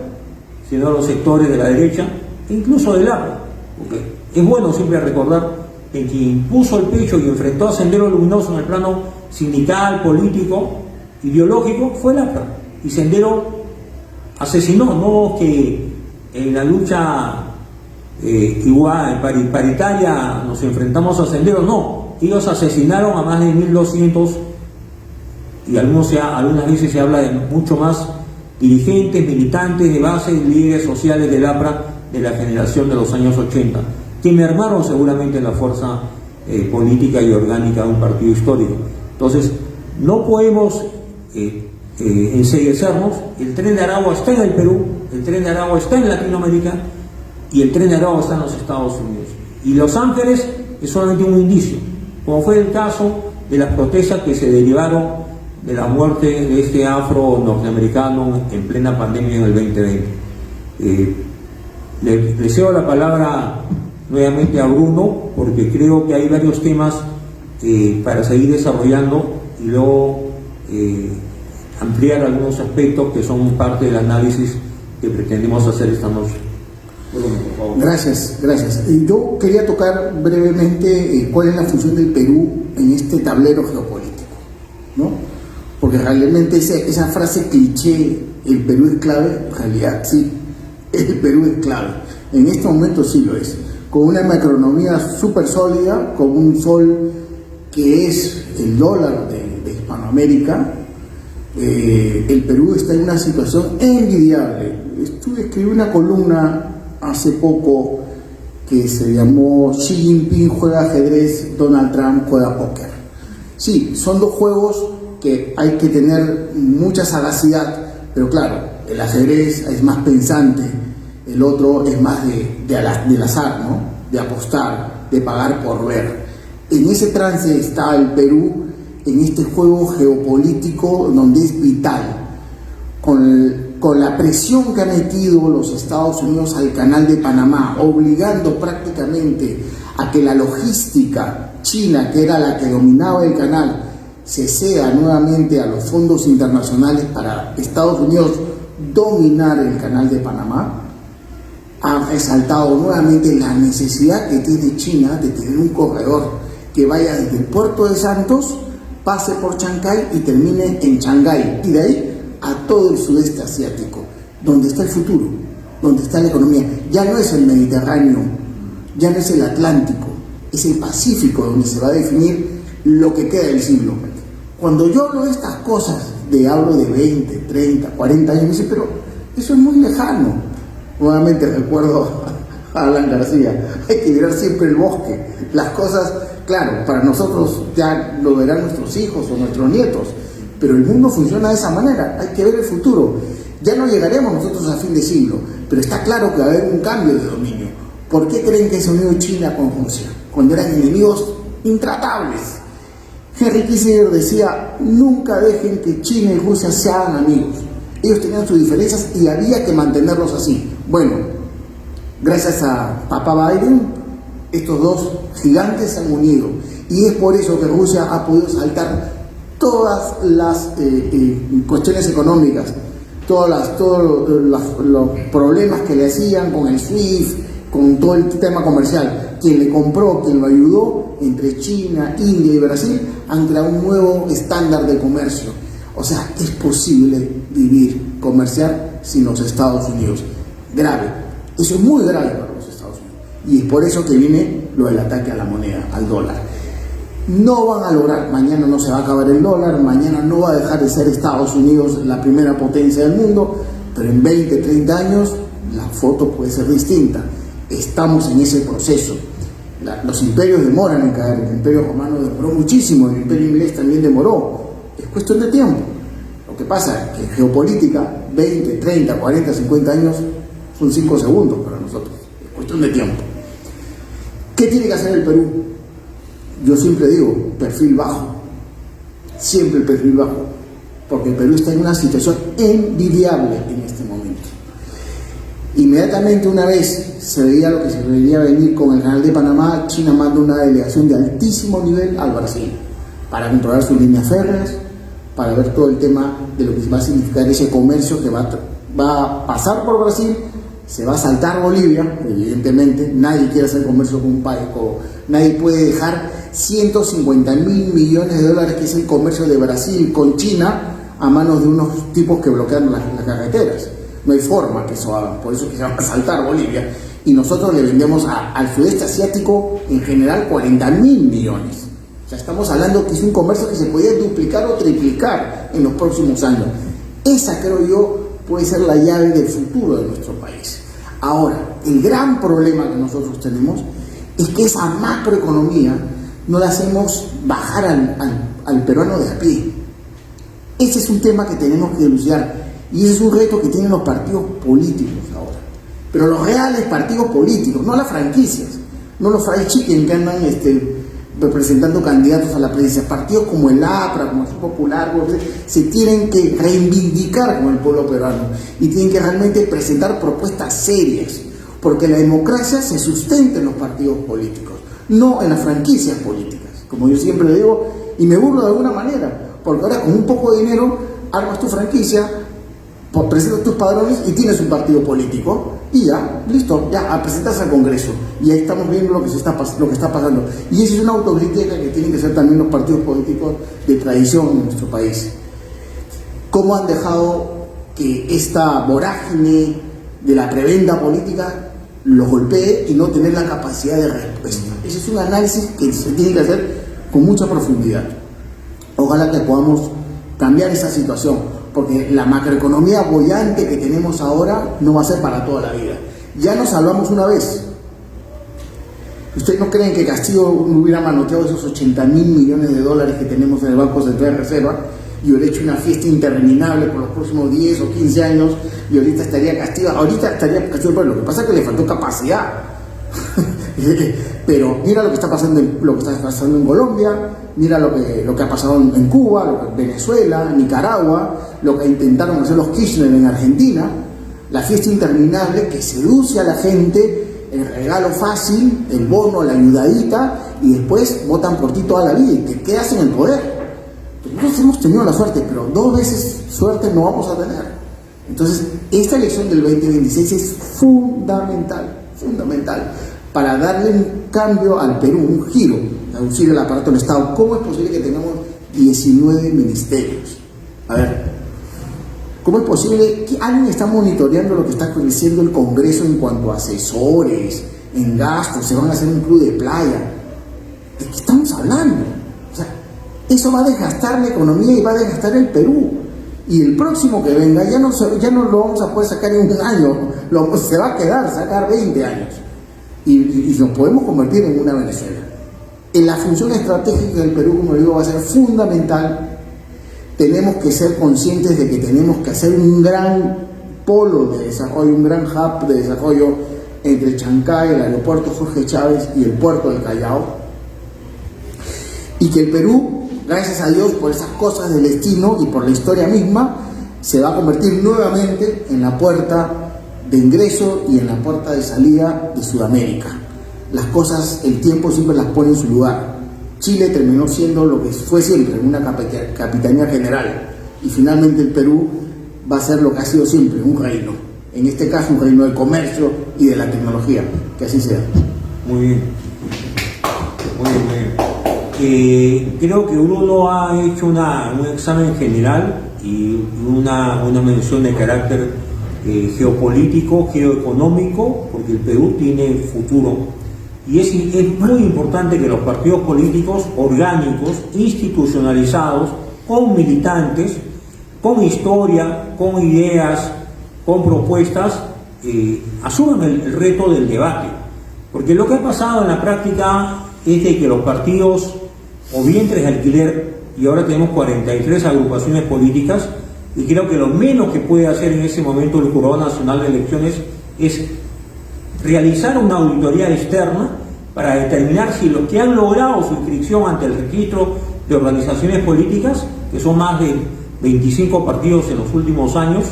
sino de los sectores de la derecha, e incluso del APRA. Porque es bueno siempre recordar que quien puso el pecho y enfrentó a Sendero Luminoso en el plano sindical, político, ideológico, fue el APRA. Y Sendero asesinó, no que en la lucha igual, paritaria, nos enfrentamos a Sendero, no. Ellos asesinaron a más de 1.200, y algunas veces se habla de mucho más, dirigentes, militantes de base, líderes sociales del APRA de la generación de los años 80, que mermaron seguramente la fuerza política y orgánica de un partido histórico. Entonces, no podemos enseguecernos. El Tren de Aragua está en el Perú, el Tren de Aragua está en Latinoamérica, y el Tren de Aragua está en los Estados Unidos. Y Los Ángeles es solamente un indicio, como fue el caso de las protestas que se derivaron de la muerte de este afro norteamericano en plena pandemia en el 2020. Le cedo la palabra nuevamente a Bruno, porque creo que hay varios temas para seguir desarrollando y luego ampliar algunos aspectos que son parte del análisis que pretendemos hacer esta noche. Bruno, por favor. Gracias. Yo quería tocar brevemente cuál es la función del Perú en este tablero geopolítico, ¿no? Porque realmente esa frase cliché, el Perú es clave, en realidad sí, el Perú es clave. En este momento sí lo es. Con una macroeconomía súper sólida, con un sol que es el dólar de Hispanoamérica, el Perú está en una situación envidiable. Escribí una columna hace poco que se llamó Xi Jinping juega ajedrez, Donald Trump juega póker. Sí, son dos juegos que hay que tener mucha sagacidad, pero claro, el ajedrez es más pensante, el otro es más del azar, ¿no?, de apostar, de pagar por ver. En ese trance está el Perú, en este juego geopolítico donde es vital, con la presión que han metido los Estados Unidos al Canal de Panamá, obligando prácticamente a que la logística china, que era la que dominaba el canal, se ceda nuevamente a los fondos internacionales para Estados Unidos dominar el Canal de Panamá, ha resaltado nuevamente la necesidad que tiene China de tener un corredor que vaya desde el puerto de Santos, pase por Chancay y termine en Shanghái, y de ahí a todo el sudeste asiático, donde está el futuro, donde está la economía. Ya no es el Mediterráneo, ya no es el Atlántico, es el Pacífico, donde se va a definir lo que queda del siglo. Cuando yo hablo de estas cosas, hablo de 20, 30, 40 años, me dice, pero eso es muy lejano. Nuevamente recuerdo a Alan García, hay que mirar siempre el bosque. Las cosas, claro, para nosotros ya lo verán nuestros hijos o nuestros nietos, pero el mundo funciona de esa manera, hay que ver el futuro. Ya no llegaremos nosotros a fin de siglo, pero está claro que va a haber un cambio de dominio. ¿Por qué creen que se unió China con Rusia? Cuando eran enemigos intratables. Henry Kissinger decía, nunca dejen que China y Rusia se hagan amigos. Ellos tenían sus diferencias y había que mantenerlos así. Bueno, gracias a papá Biden, estos dos gigantes se han unido. Y es por eso que Rusia ha podido saltar todas las cuestiones económicas, todos los problemas que le hacían con el SWIFT, con todo el tema comercial. Quien le compró, quien lo ayudó, entre China, India y Brasil, han creado un nuevo estándar de comercio. O sea, es posible vivir, comerciar sin los Estados Unidos. Grave. Eso es muy grave para los Estados Unidos. Y es por eso que viene lo del ataque a la moneda, al dólar. No van a lograr, mañana no se va a acabar el dólar, mañana no va a dejar de ser Estados Unidos la primera potencia del mundo, pero en 20, 30 años la foto puede ser distinta. Estamos en ese proceso. Los imperios demoran en caer, el imperio romano demoró muchísimo, el imperio inglés también demoró, es cuestión de tiempo. Lo que pasa es que en geopolítica 20, 30, 40, 50 años son 5 segundos para nosotros, es cuestión de tiempo. ¿Qué tiene que hacer el Perú? Yo siempre digo, perfil bajo, siempre el perfil bajo, porque el Perú está en una situación envidiable en este momento. Inmediatamente una vez se veía lo que se debería venir con el Canal de Panamá, China manda una delegación de altísimo nivel al Brasil para controlar sus líneas férreas, para ver todo el tema de lo que va a significar ese comercio que va a pasar por Brasil, se va a saltar Bolivia, evidentemente, nadie quiere hacer comercio con un país, nadie puede dejar 150.000 millones de dólares, que es el comercio de Brasil con China, a manos de unos tipos que bloquean las carreteras. No hay forma que eso hagan, por eso que se va a saltar Bolivia. Y nosotros le vendemos al sudeste asiático en general 40.000 millones. O sea, estamos hablando que es un comercio que se podría duplicar o triplicar en los próximos años. Esa, creo yo, puede ser la llave del futuro de nuestro país. Ahora, el gran problema que nosotros tenemos es que esa macroeconomía no la hacemos bajar al peruano de a pie. Ese es un tema que tenemos que dilucidar y ese es un reto que tienen los partidos políticos ahora. Pero los reales partidos políticos, no las franquicias, no los fried chicken que andan representando candidatos a la presidencia. Partidos como el APRA, como el Popular, se tienen que reivindicar con el pueblo peruano y tienen que realmente presentar propuestas serias, porque la democracia se sustenta en los partidos políticos, no en las franquicias políticas, como yo siempre digo, y me burlo de alguna manera, porque ahora con un poco de dinero armas tu franquicia, presentas tus padrones y tienes un partido político y ya, listo, ya a presentarse al Congreso, y ahí estamos viendo lo que está pasando, y esa es una autocrítica que tienen que ser también los partidos políticos de tradición en nuestro país. ¿Cómo han dejado que esta vorágine de la prebenda política los golpee y no tener la capacidad de respuesta? Ese es un análisis que se tiene que hacer con mucha profundidad. Ojalá que podamos cambiar esa situación, porque la macroeconomía boyante que tenemos ahora no va a ser para toda la vida. Ya nos salvamos una vez. ¿Ustedes no creen que Castillo no hubiera manoteado esos 80.000 millones de dólares que tenemos en el Banco Central de Reserva y hubiera hecho una fiesta interminable por los próximos 10 o 15 años y ahorita estaría Castillo? Ahorita estaría Castillo, pero lo que pasa es que le faltó capacidad. Pero mira lo que está pasando en Colombia, mira lo que ha pasado en Cuba, Venezuela, Nicaragua, lo que intentaron hacer los Kirchner en Argentina, la fiesta interminable que seduce a la gente, el regalo fácil, el bono, la ayudadita, y después votan por ti toda la vida y te quedas en el poder. Nosotros hemos tenido la suerte, pero 2 veces suerte no vamos a tener. Entonces, esta elección del 2026 es fundamental para darle un cambio al Perú, un giro, reducir el aparato del Estado. ¿Cómo es posible que tengamos 19 ministerios? A ver, ¿cómo es posible que alguien está monitoreando lo que está creciendo el Congreso en cuanto a asesores, en gastos? Se van a hacer un club de playa. ¿De qué estamos hablando? O sea, eso va a desgastar la economía y va a desgastar el Perú. Y el próximo que venga ya no lo vamos a poder sacar en un año, se va a sacar 20 años. Y nos podemos convertir en una Venezuela. En la función estratégica del Perú, como digo, va a ser fundamental. Tenemos que ser conscientes de que tenemos que hacer un gran polo de desarrollo, un gran hub de desarrollo entre Chancay, el aeropuerto Jorge Chávez y el puerto del Callao, y que el Perú, gracias a Dios por esas cosas del destino y por la historia misma, se va a convertir nuevamente en la puerta de ingreso y en la puerta de salida de Sudamérica. Las cosas, el tiempo siempre las pone en su lugar. Chile terminó siendo lo que fue siempre, una capitanía general, y finalmente el Perú va a ser lo que ha sido siempre, un reino. En este caso, un reino del comercio y de la tecnología. Que así sea. Muy bien. Muy bien, muy bien. Creo que Bruno ha hecho un examen general y una mención de carácter geopolítico, geoeconómico, porque el Perú tiene futuro. Y es muy importante que los partidos políticos orgánicos, institucionalizados, con militantes, con historia, con ideas, con propuestas, asuman el reto del debate. Porque lo que ha pasado en la práctica es de que los partidos o vientres de alquiler, y ahora tenemos 43 agrupaciones políticas, y creo que lo menos que puede hacer en ese momento el Jurado Nacional de Elecciones es realizar una auditoría externa para determinar si los que han logrado su inscripción ante el registro de organizaciones políticas, que son más de 25 partidos en los últimos años,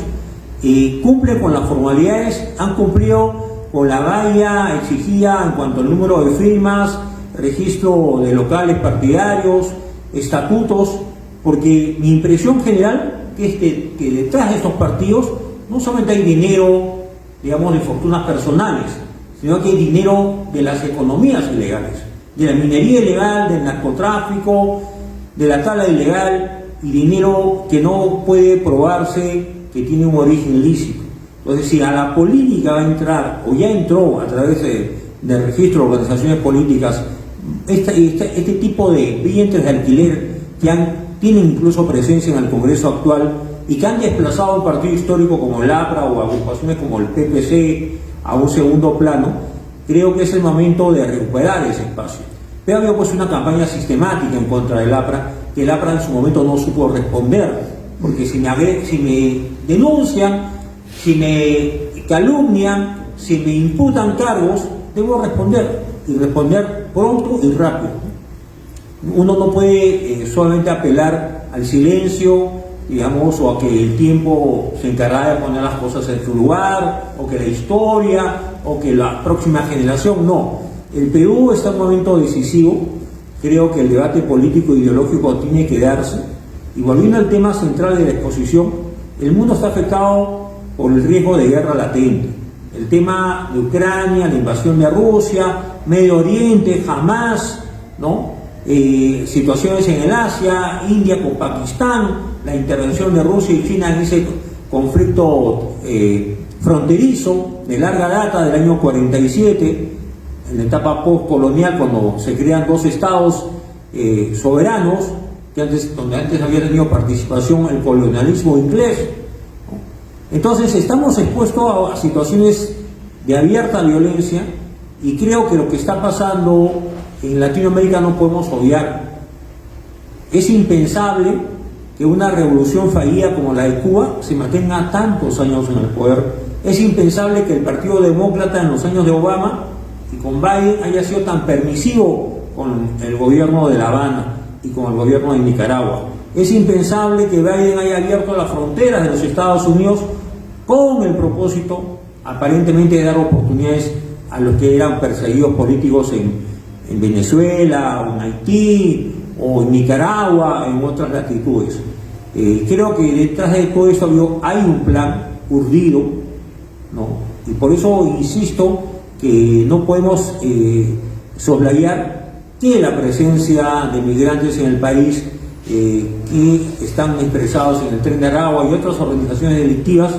cumplen con las formalidades, han cumplido con la valla exigida en cuanto al número de firmas, registro de locales partidarios, estatutos, porque mi impresión general es que detrás de estos partidos no solamente hay dinero, digamos, de fortunas personales, sino que hay dinero de las economías ilegales, de la minería ilegal, del narcotráfico, de la tala ilegal, y dinero que no puede probarse que tiene un origen ilícito. Entonces, si a la política va a entrar, o ya entró a través del registro de organizaciones políticas, este tipo de vientres de alquiler que tienen incluso presencia en el Congreso actual y que han desplazado a un partido histórico como el APRA o agrupaciones como el PPC a un segundo plano, creo que es el momento de recuperar ese espacio. Pero había pues una campaña sistemática en contra del APRA, que el APRA en su momento no supo responder, porque si me denuncian, si me calumnian, si me imputan cargos, debo responder, y responder pronto y rápido. Uno no puede solamente apelar al silencio, digamos, o a que el tiempo se encarga de poner las cosas en su lugar, o que la historia, o que la próxima generación, no. El Perú está en un momento decisivo. Creo que el debate político e ideológico tiene que darse. Y volviendo al tema central de la exposición, el mundo está afectado por el riesgo de guerra latente. El tema de Ucrania, la invasión de Rusia, Medio Oriente, Hamas, ¿no? Situaciones en el Asia, India con Pakistán, la intervención de Rusia y China en ese conflicto fronterizo de larga data del año 47, en la etapa postcolonial, cuando se crean dos estados soberanos, donde antes había tenido participación el colonialismo inglés, ¿no? Entonces estamos expuestos a situaciones de abierta violencia, y creo que lo que está pasando en Latinoamérica no podemos obviar. Es impensable que una revolución fallida como la de Cuba se mantenga tantos años en el poder. Es impensable que el Partido Demócrata en los años de Obama y con Biden haya sido tan permisivo con el gobierno de La Habana y con el gobierno de Nicaragua. Es impensable que Biden haya abierto las fronteras de los Estados Unidos con el propósito aparentemente de dar oportunidades a los que eran perseguidos políticos en Venezuela, o en Haití, o en Nicaragua, en otras latitudes. Creo que detrás de todo esto hay un plan urdido, ¿no? Y por eso insisto que no podemos soslayar que la presencia de migrantes en el país que están expresados en el Tren de Aragua y otras organizaciones delictivas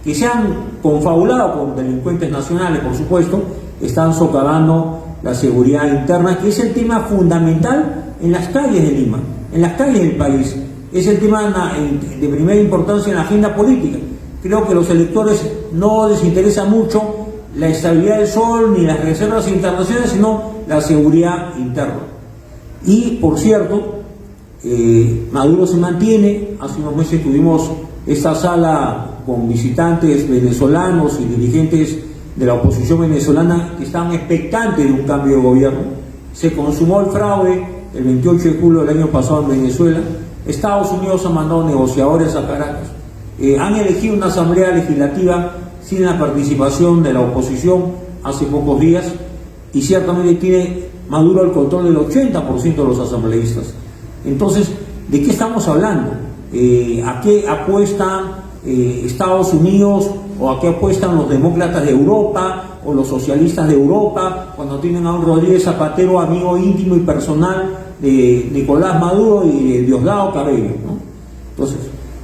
que se han confabulado con delincuentes nacionales, por supuesto, están socavando la seguridad interna, que es el tema fundamental en las calles de Lima, en las calles del país. Es el tema de primera importancia en la agenda política. Creo que a los electores no les interesa mucho la estabilidad del sol ni las reservas internacionales, sino la seguridad interna. Y, por cierto, Maduro se mantiene. Hace unos meses tuvimos esta sala con visitantes venezolanos y dirigentes de la oposición venezolana que estaban expectantes de un cambio de gobierno. Se consumó el fraude el 28 de julio del año pasado en Venezuela. Estados Unidos ha mandado negociadores a Caracas. Han elegido una asamblea legislativa sin la participación de la oposición hace pocos días, y ciertamente tiene Maduro el control del 80% de los asambleístas. Entonces, ¿de qué estamos hablando? ¿A qué apuestan Estados Unidos, o a qué apuestan los demócratas de Europa o los socialistas de Europa cuando tienen a un Rodríguez Zapatero, amigo íntimo y personal de Nicolás Maduro y de Diosdado Cabello, ¿no? Entonces,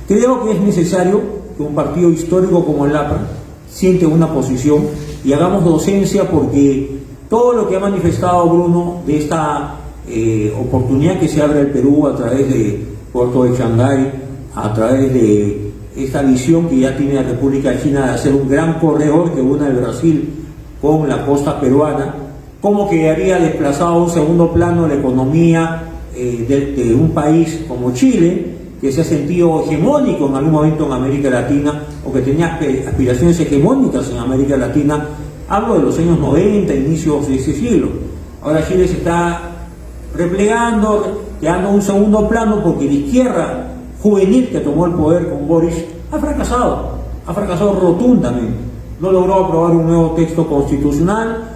creo que es necesario que un partido histórico como el APRA siente una posición y hagamos docencia, porque todo lo que ha manifestado Bruno de esta oportunidad que se abre al Perú a través de Puerto de Shanghái, a través de esta visión que ya tiene la República China de hacer un gran corredor que una el Brasil con la costa peruana, cómo quedaría desplazado a un segundo plano la economía de un país como Chile, que se ha sentido hegemónico en algún momento en América Latina, o que tenía aspiraciones hegemónicas en América Latina. Hablo de los años 90, inicios de ese siglo. Ahora Chile se está replegando, quedando en un segundo plano, porque la izquierda juvenil que tomó el poder con Boris ha fracasado rotundamente. No logró aprobar un nuevo texto constitucional,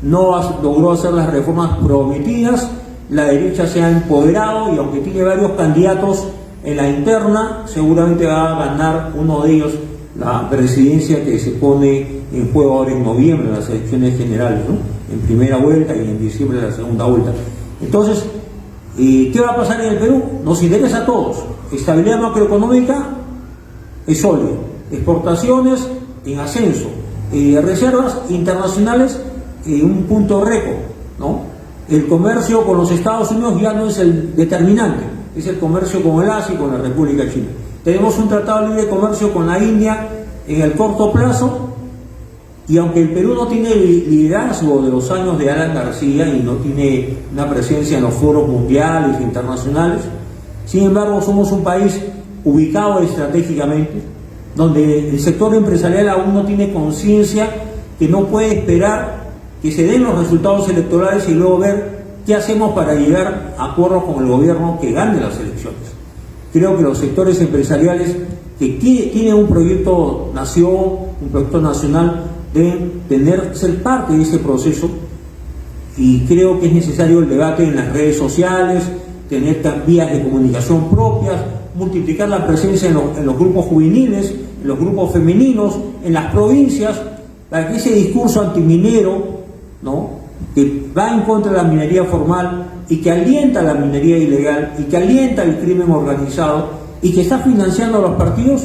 no logró hacer las reformas prometidas, la derecha se ha empoderado, y aunque tiene varios candidatos en la interna, seguramente va a ganar uno de ellos la presidencia que se pone en juego ahora en noviembre, en las elecciones generales, ¿no? En primera vuelta y en diciembre la segunda vuelta. Entonces, ¿qué va a pasar en el Perú? Nos interesa a todos. Estabilidad macroeconómica es sólida, exportaciones en ascenso, reservas internacionales en un punto récord, ¿no? El comercio con los Estados Unidos ya no es el determinante, es el comercio con el Asia y con la República China. Tenemos un tratado de libre comercio con la India en el corto plazo, y aunque el Perú no tiene el liderazgo de los años de Alan García y no tiene una presencia en los foros mundiales e internacionales, sin embargo somos un país ubicado estratégicamente, donde el sector empresarial aún no tiene conciencia que no puede esperar que se den los resultados electorales y luego ver qué hacemos para llegar a acuerdos con el gobierno que gane las elecciones. Creo que los sectores empresariales que tienen un proyecto nación, un proyecto nacional, deben ser parte de ese proceso, y creo que es necesario el debate en las redes sociales, tener vías de comunicación propias, multiplicar la presencia en los grupos juveniles, en los grupos femeninos, en las provincias, para que ese discurso antiminero, ¿no?, que va en contra de la minería formal y que alienta la minería ilegal y que alienta el crimen organizado y que está financiando a los partidos,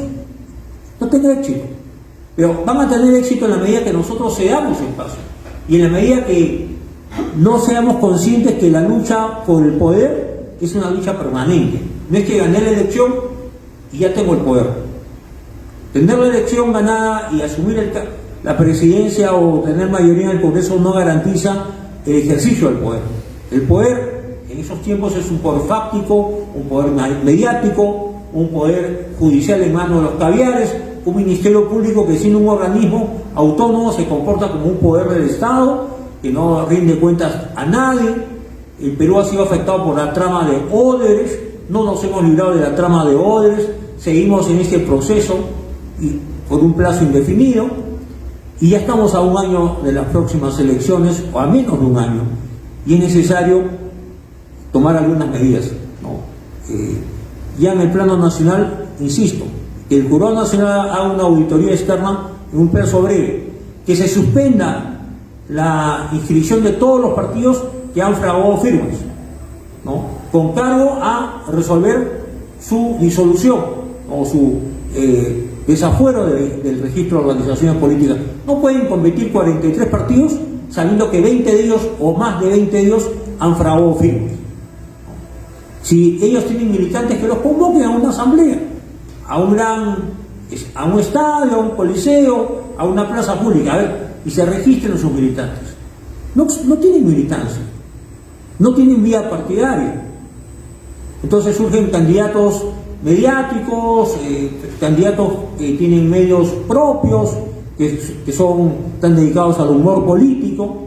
no tenga éxito. Pero van a tener éxito en la medida que nosotros cedamos espacio, y en la medida que no seamos conscientes que la lucha por el poder es una lucha permanente. No es que gané la elección y ya tengo el poder. Tener la elección ganada y asumir la presidencia o tener mayoría en el Congreso no garantiza el ejercicio del poder. El poder en esos tiempos es un poder fáctico, un poder mediático, un poder judicial en manos de los caviares, un ministerio público que, siendo un organismo autónomo, se comporta como un poder del Estado, que no rinde cuentas a nadie. El Perú ha sido afectado por la trama de Odebrecht, no nos hemos librado de la trama de Odebrecht, seguimos en este proceso y por un plazo indefinido, y ya estamos a un año de las próximas elecciones, o a menos de un año, y es necesario tomar algunas medidas, ¿no? Ya en el plano nacional, insisto, que el Jurado Nacional haga una auditoría externa en un plazo breve, que se suspenda la inscripción de todos los partidos que han fraguado firmas, ¿no?, con cargo a resolver su disolución o su desafuero del registro de organizaciones políticas. No pueden competir 43 partidos sabiendo que 20 de ellos o más de 20 de ellos han fraguado firmas. Si ellos tienen militantes, que los convoquen a una asamblea, a un estadio, a un coliseo, a una plaza pública, a ver, y se registren sus militantes. No tienen militancia, no tienen vía partidaria. Entonces surgen candidatos mediáticos, candidatos que tienen medios propios, que son tan dedicados al humor político,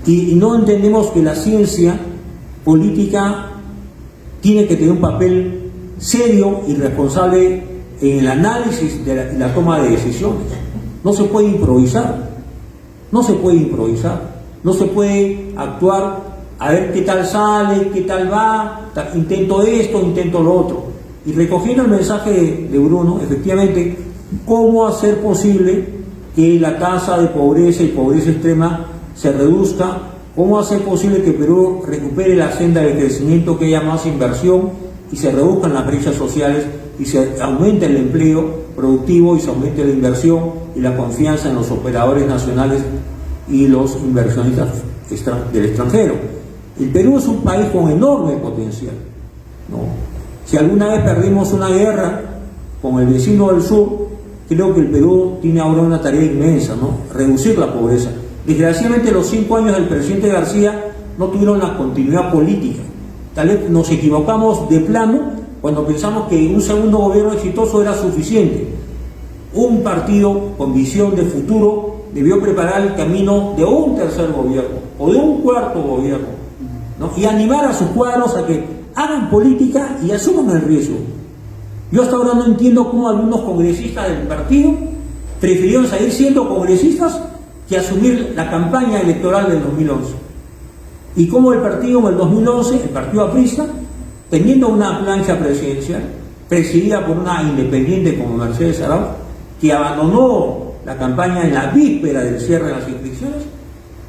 y no entendemos que la ciencia política tiene que tener un papel serio y responsable en el análisis de la toma de decisiones. No se puede improvisar, no se puede actuar a ver qué tal sale, qué tal va, intento esto, intento lo otro. Y recogiendo el mensaje de Bruno, efectivamente, ¿cómo hacer posible que la tasa de pobreza y pobreza extrema se reduzca? ¿Cómo hacer posible que Perú recupere la senda de crecimiento, que haya más inversión y se reduzcan las brechas sociales y se aumente el empleo productivo y se aumente la inversión y la confianza en los operadores nacionales y los inversionistas del extranjero? El Perú es un país con enorme potencial, ¿no? Si alguna vez perdimos una guerra con el vecino del sur, creo que el Perú tiene ahora una tarea inmensa, ¿no? Reducir la pobreza. Desgraciadamente los 5 años del presidente García no tuvieron la continuidad política. Tal vez nos equivocamos de plano cuando pensamos que un segundo gobierno exitoso era suficiente. Un partido con visión de futuro debió preparar el camino de un tercer gobierno o de un cuarto gobierno, ¿no? Y animar a sus cuadros a que hagan política y asuman el riesgo. Yo hasta ahora no entiendo cómo algunos congresistas del partido prefirieron seguir siendo congresistas que asumir la campaña electoral del 2011. Y cómo el partido en el 2011, el partido aprista, teniendo una plancha presidencial presidida por una independiente como Mercedes Arauz, que abandonó la campaña en la víspera del cierre de las inscripciones,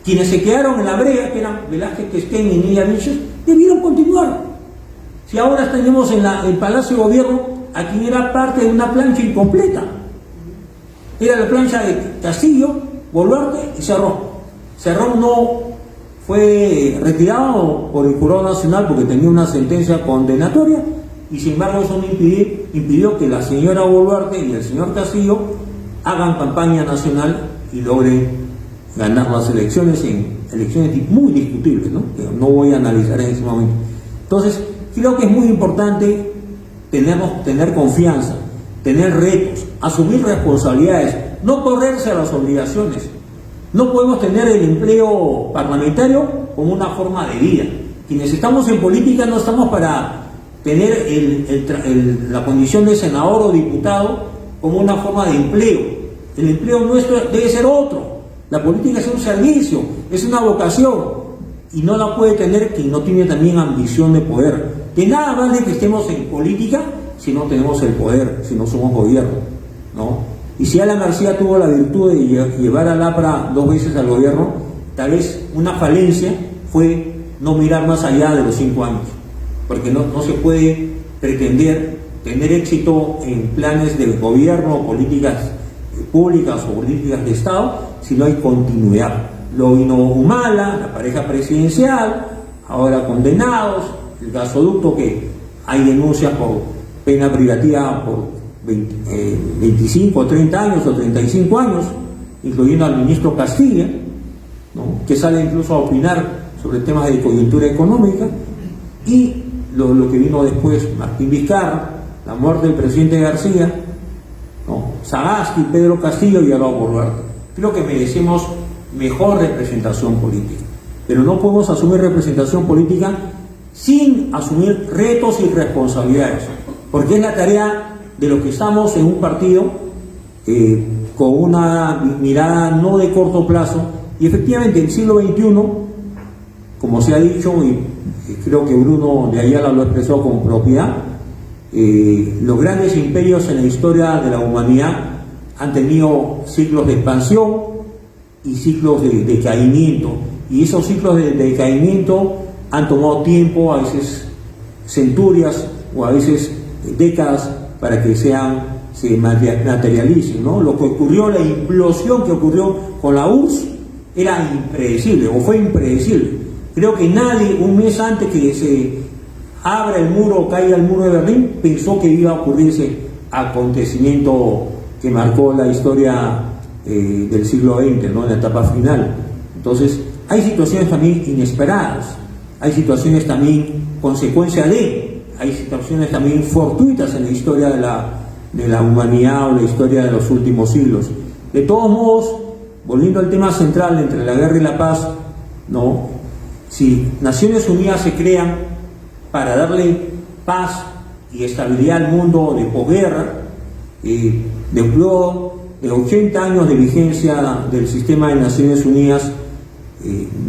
quienes se quedaron en la brea, que eran Velázquez Tesquén y Nidia Vilches, debieron continuar. Si ahora tenemos en el Palacio de Gobierno a quien era parte de una plancha incompleta, era la plancha de Castillo, Boluarte y Cerrón. Cerrón no fue retirado por el Jurado Nacional porque tenía una sentencia condenatoria, y sin embargo eso no impidió que la señora Boluarte y el señor Castillo hagan campaña nacional y logren ganar las elecciones, en elecciones muy discutibles, ¿no? Que no voy a analizar en ese momento. Entonces, creo que es muy importante tener confianza, tener retos, asumir responsabilidades, no correrse a las obligaciones. No podemos tener el empleo parlamentario como una forma de vida. Quienes estamos en política no estamos para tener la condición de senador o diputado como una forma de empleo. El empleo nuestro debe ser otro. La política es un servicio, es una vocación, y no la puede tener quien no tiene también ambición de poder. De nada vale que estemos en política si no tenemos el poder, si no somos gobierno, ¿no? Y si Alan García tuvo la virtud de llevar al APRA 2 veces al gobierno, tal vez una falencia fue no mirar más allá de los 5 años, porque no se puede pretender tener éxito en planes de gobierno, políticas públicas o políticas de Estado, si no hay continuidad. Lo vino Humala, la pareja presidencial, ahora condenados, el gasoducto, que hay denuncias por pena privativa por 25, 30 años o 35 años, incluyendo al ministro Castilla, ¿no? Que sale incluso a opinar sobre temas de coyuntura económica, y lo que vino después, Martín Vizcarra, la muerte del presidente García, ¿no? Sagasti, Pedro Castillo y ahora Boluarte. Creo que merecemos mejor representación política, pero no podemos asumir representación política sin asumir retos y responsabilidades, porque es la tarea de los que estamos en un partido con una mirada no de corto plazo. Y efectivamente en el siglo XXI, como se ha dicho, y creo que Bruno de Ayala lo expresó con propiedad, los grandes imperios en la historia de la humanidad han tenido ciclos de expansión y ciclos de decaimiento, y esos ciclos de decaimiento han tomado tiempo, a veces centurias o a veces décadas, para que se materialicen, ¿no? Lo que ocurrió, la implosión que ocurrió con la URSS, era impredecible, o fue impredecible. Creo que nadie, un mes antes que se abra el muro o caiga el muro de Berlín, pensó que iba a ocurrir ese acontecimiento que marcó la historia del siglo XX, ¿no? En la etapa final. Entonces, hay situaciones también inesperadas, hay situaciones también consecuencia de, hay situaciones también fortuitas en la historia de la humanidad o la historia de los últimos siglos. De todos modos, volviendo al tema central entre la guerra y la paz, ¿no? Si Naciones Unidas se crean para darle paz y estabilidad al mundo de posguerra, después de 80 años de vigencia del sistema de Naciones Unidas,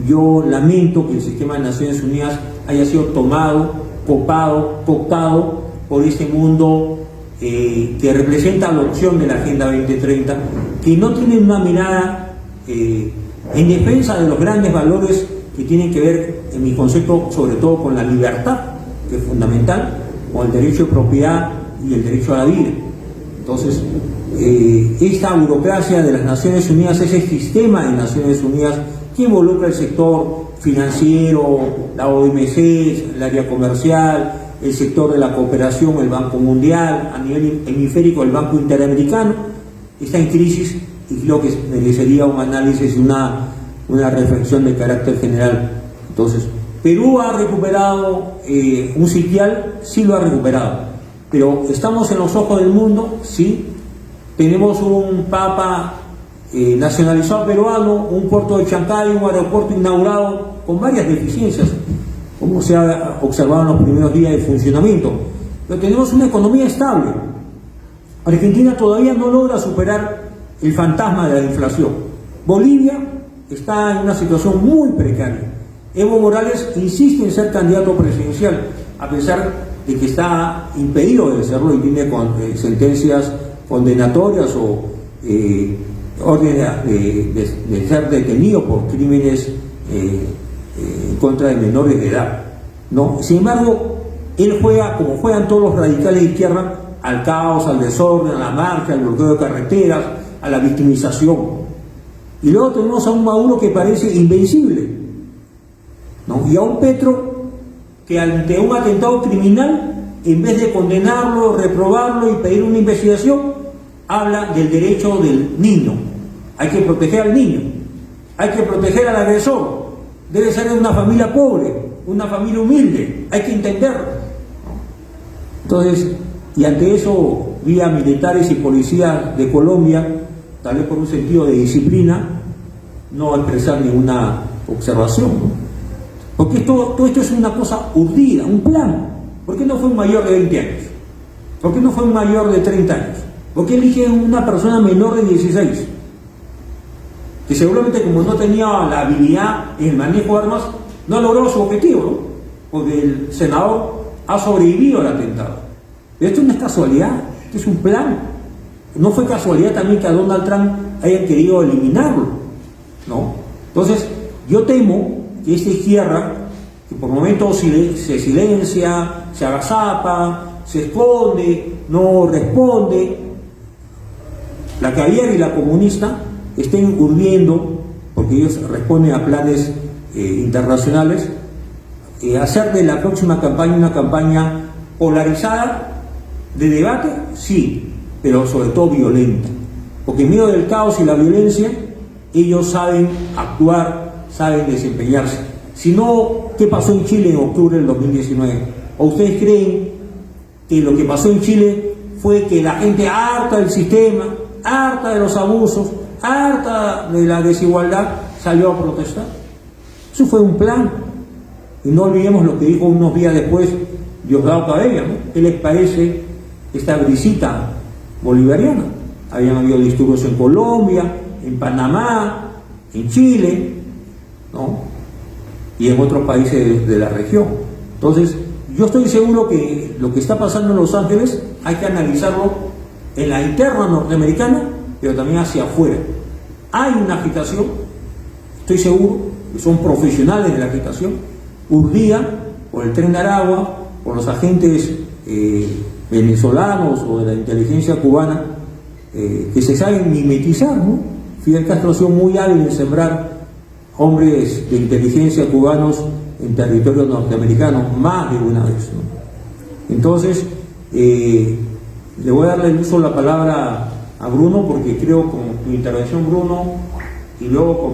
yo lamento que el sistema de Naciones Unidas haya sido tomado, copado, cooptado por este mundo que representa la opción de la Agenda 2030, que no tiene una mirada en defensa de los grandes valores que tienen que ver, en mi concepto, sobre todo con la libertad, que es fundamental, con el derecho de propiedad y el derecho a la vida. Entonces, esta burocracia de las Naciones Unidas, ese sistema de Naciones Unidas que involucra el sector financiero, la OMC, el área comercial, el sector de la cooperación, el Banco Mundial, a nivel hemisférico el Banco Interamericano, está en crisis y creo que merecería un análisis y una reflexión de carácter general. Entonces, Perú ha recuperado un sitial, sí lo ha recuperado, pero estamos en los ojos del mundo, sí. Tenemos un Papa nacionalizado peruano, un puerto de Chancay, un aeropuerto inaugurado con varias deficiencias, como se ha observado en los primeros días de funcionamiento. Pero tenemos una economía estable. Argentina todavía no logra superar el fantasma de la inflación. Bolivia está en una situación muy precaria. Evo Morales insiste en ser candidato presidencial, a pesar de que está impedido de serlo y tiene sentencias condenatorias o orden de ser detenido por crímenes en contra de menores de edad, ¿no? Sin embargo, él juega, como juegan todos los radicales de izquierda, al caos, al desorden, a la marcha, al bloqueo de carreteras, a la victimización. Y luego tenemos a un Maduro que parece invencible, ¿no? Y a un Petro que ante un atentado criminal, en vez de condenarlo, reprobarlo y pedir una investigación, habla del derecho del niño. Hay que proteger al niño, hay que proteger al agresor, debe ser de una familia pobre, una familia humilde, hay que entenderlo. Entonces, y ante eso, vía militares y policías de Colombia, tal vez por un sentido de disciplina, no expresar ninguna observación, ¿no? Porque todo esto es una cosa urdida, un plan. ¿Por qué no fue un mayor de 20 años? ¿Por qué no fue un mayor de 30 años? ¿Por qué elige una persona menor de 16? Que seguramente, como no tenía la habilidad en el manejo de armas, no logró su objetivo, ¿no? Porque el senador ha sobrevivido al atentado. Pero esto no es casualidad, esto es un plan. No fue casualidad también que a Donald Trump hayan querido eliminarlo, ¿no? Entonces, yo temo que esta izquierda, que por momentos se silencia, se agazapa, se esconde, no responde, la caviar y la comunista estén urdiendo, porque ellos responden a planes internacionales, hacer de la próxima campaña una campaña polarizada, de debate, sí, pero sobre todo violenta, porque en medio del caos y la violencia ellos saben actuar, saben desempeñarse. Si no, ¿qué pasó en Chile en octubre del 2019? ¿O ustedes creen que lo que pasó en Chile fue que la gente harta del sistema, harta de los abusos, harta de la desigualdad, salió a protestar? Eso fue un plan. Y no olvidemos lo que dijo unos días después Diosdado Cabello, ¿no? ¿Qué les parece esta brisita bolivariana? Habían habido disturbios en Colombia, en Panamá, en Chile, ¿no? Y en otros países de la región. Entonces, yo estoy seguro que lo que está pasando en Los Ángeles hay que analizarlo en la interna norteamericana, pero también hacia afuera. Hay una agitación, estoy seguro, que son profesionales de la agitación, urdida por el Tren de Aragua, por los agentes venezolanos o de la inteligencia cubana, que se saben mimetizar, ¿no? Fidel Castro ha sido muy hábil en sembrar hombres de inteligencia cubanos en territorio norteamericano, más de una vez, ¿no? Entonces, le voy a darle el uso de la palabra a Bruno, porque creo con tu intervención, Bruno, y luego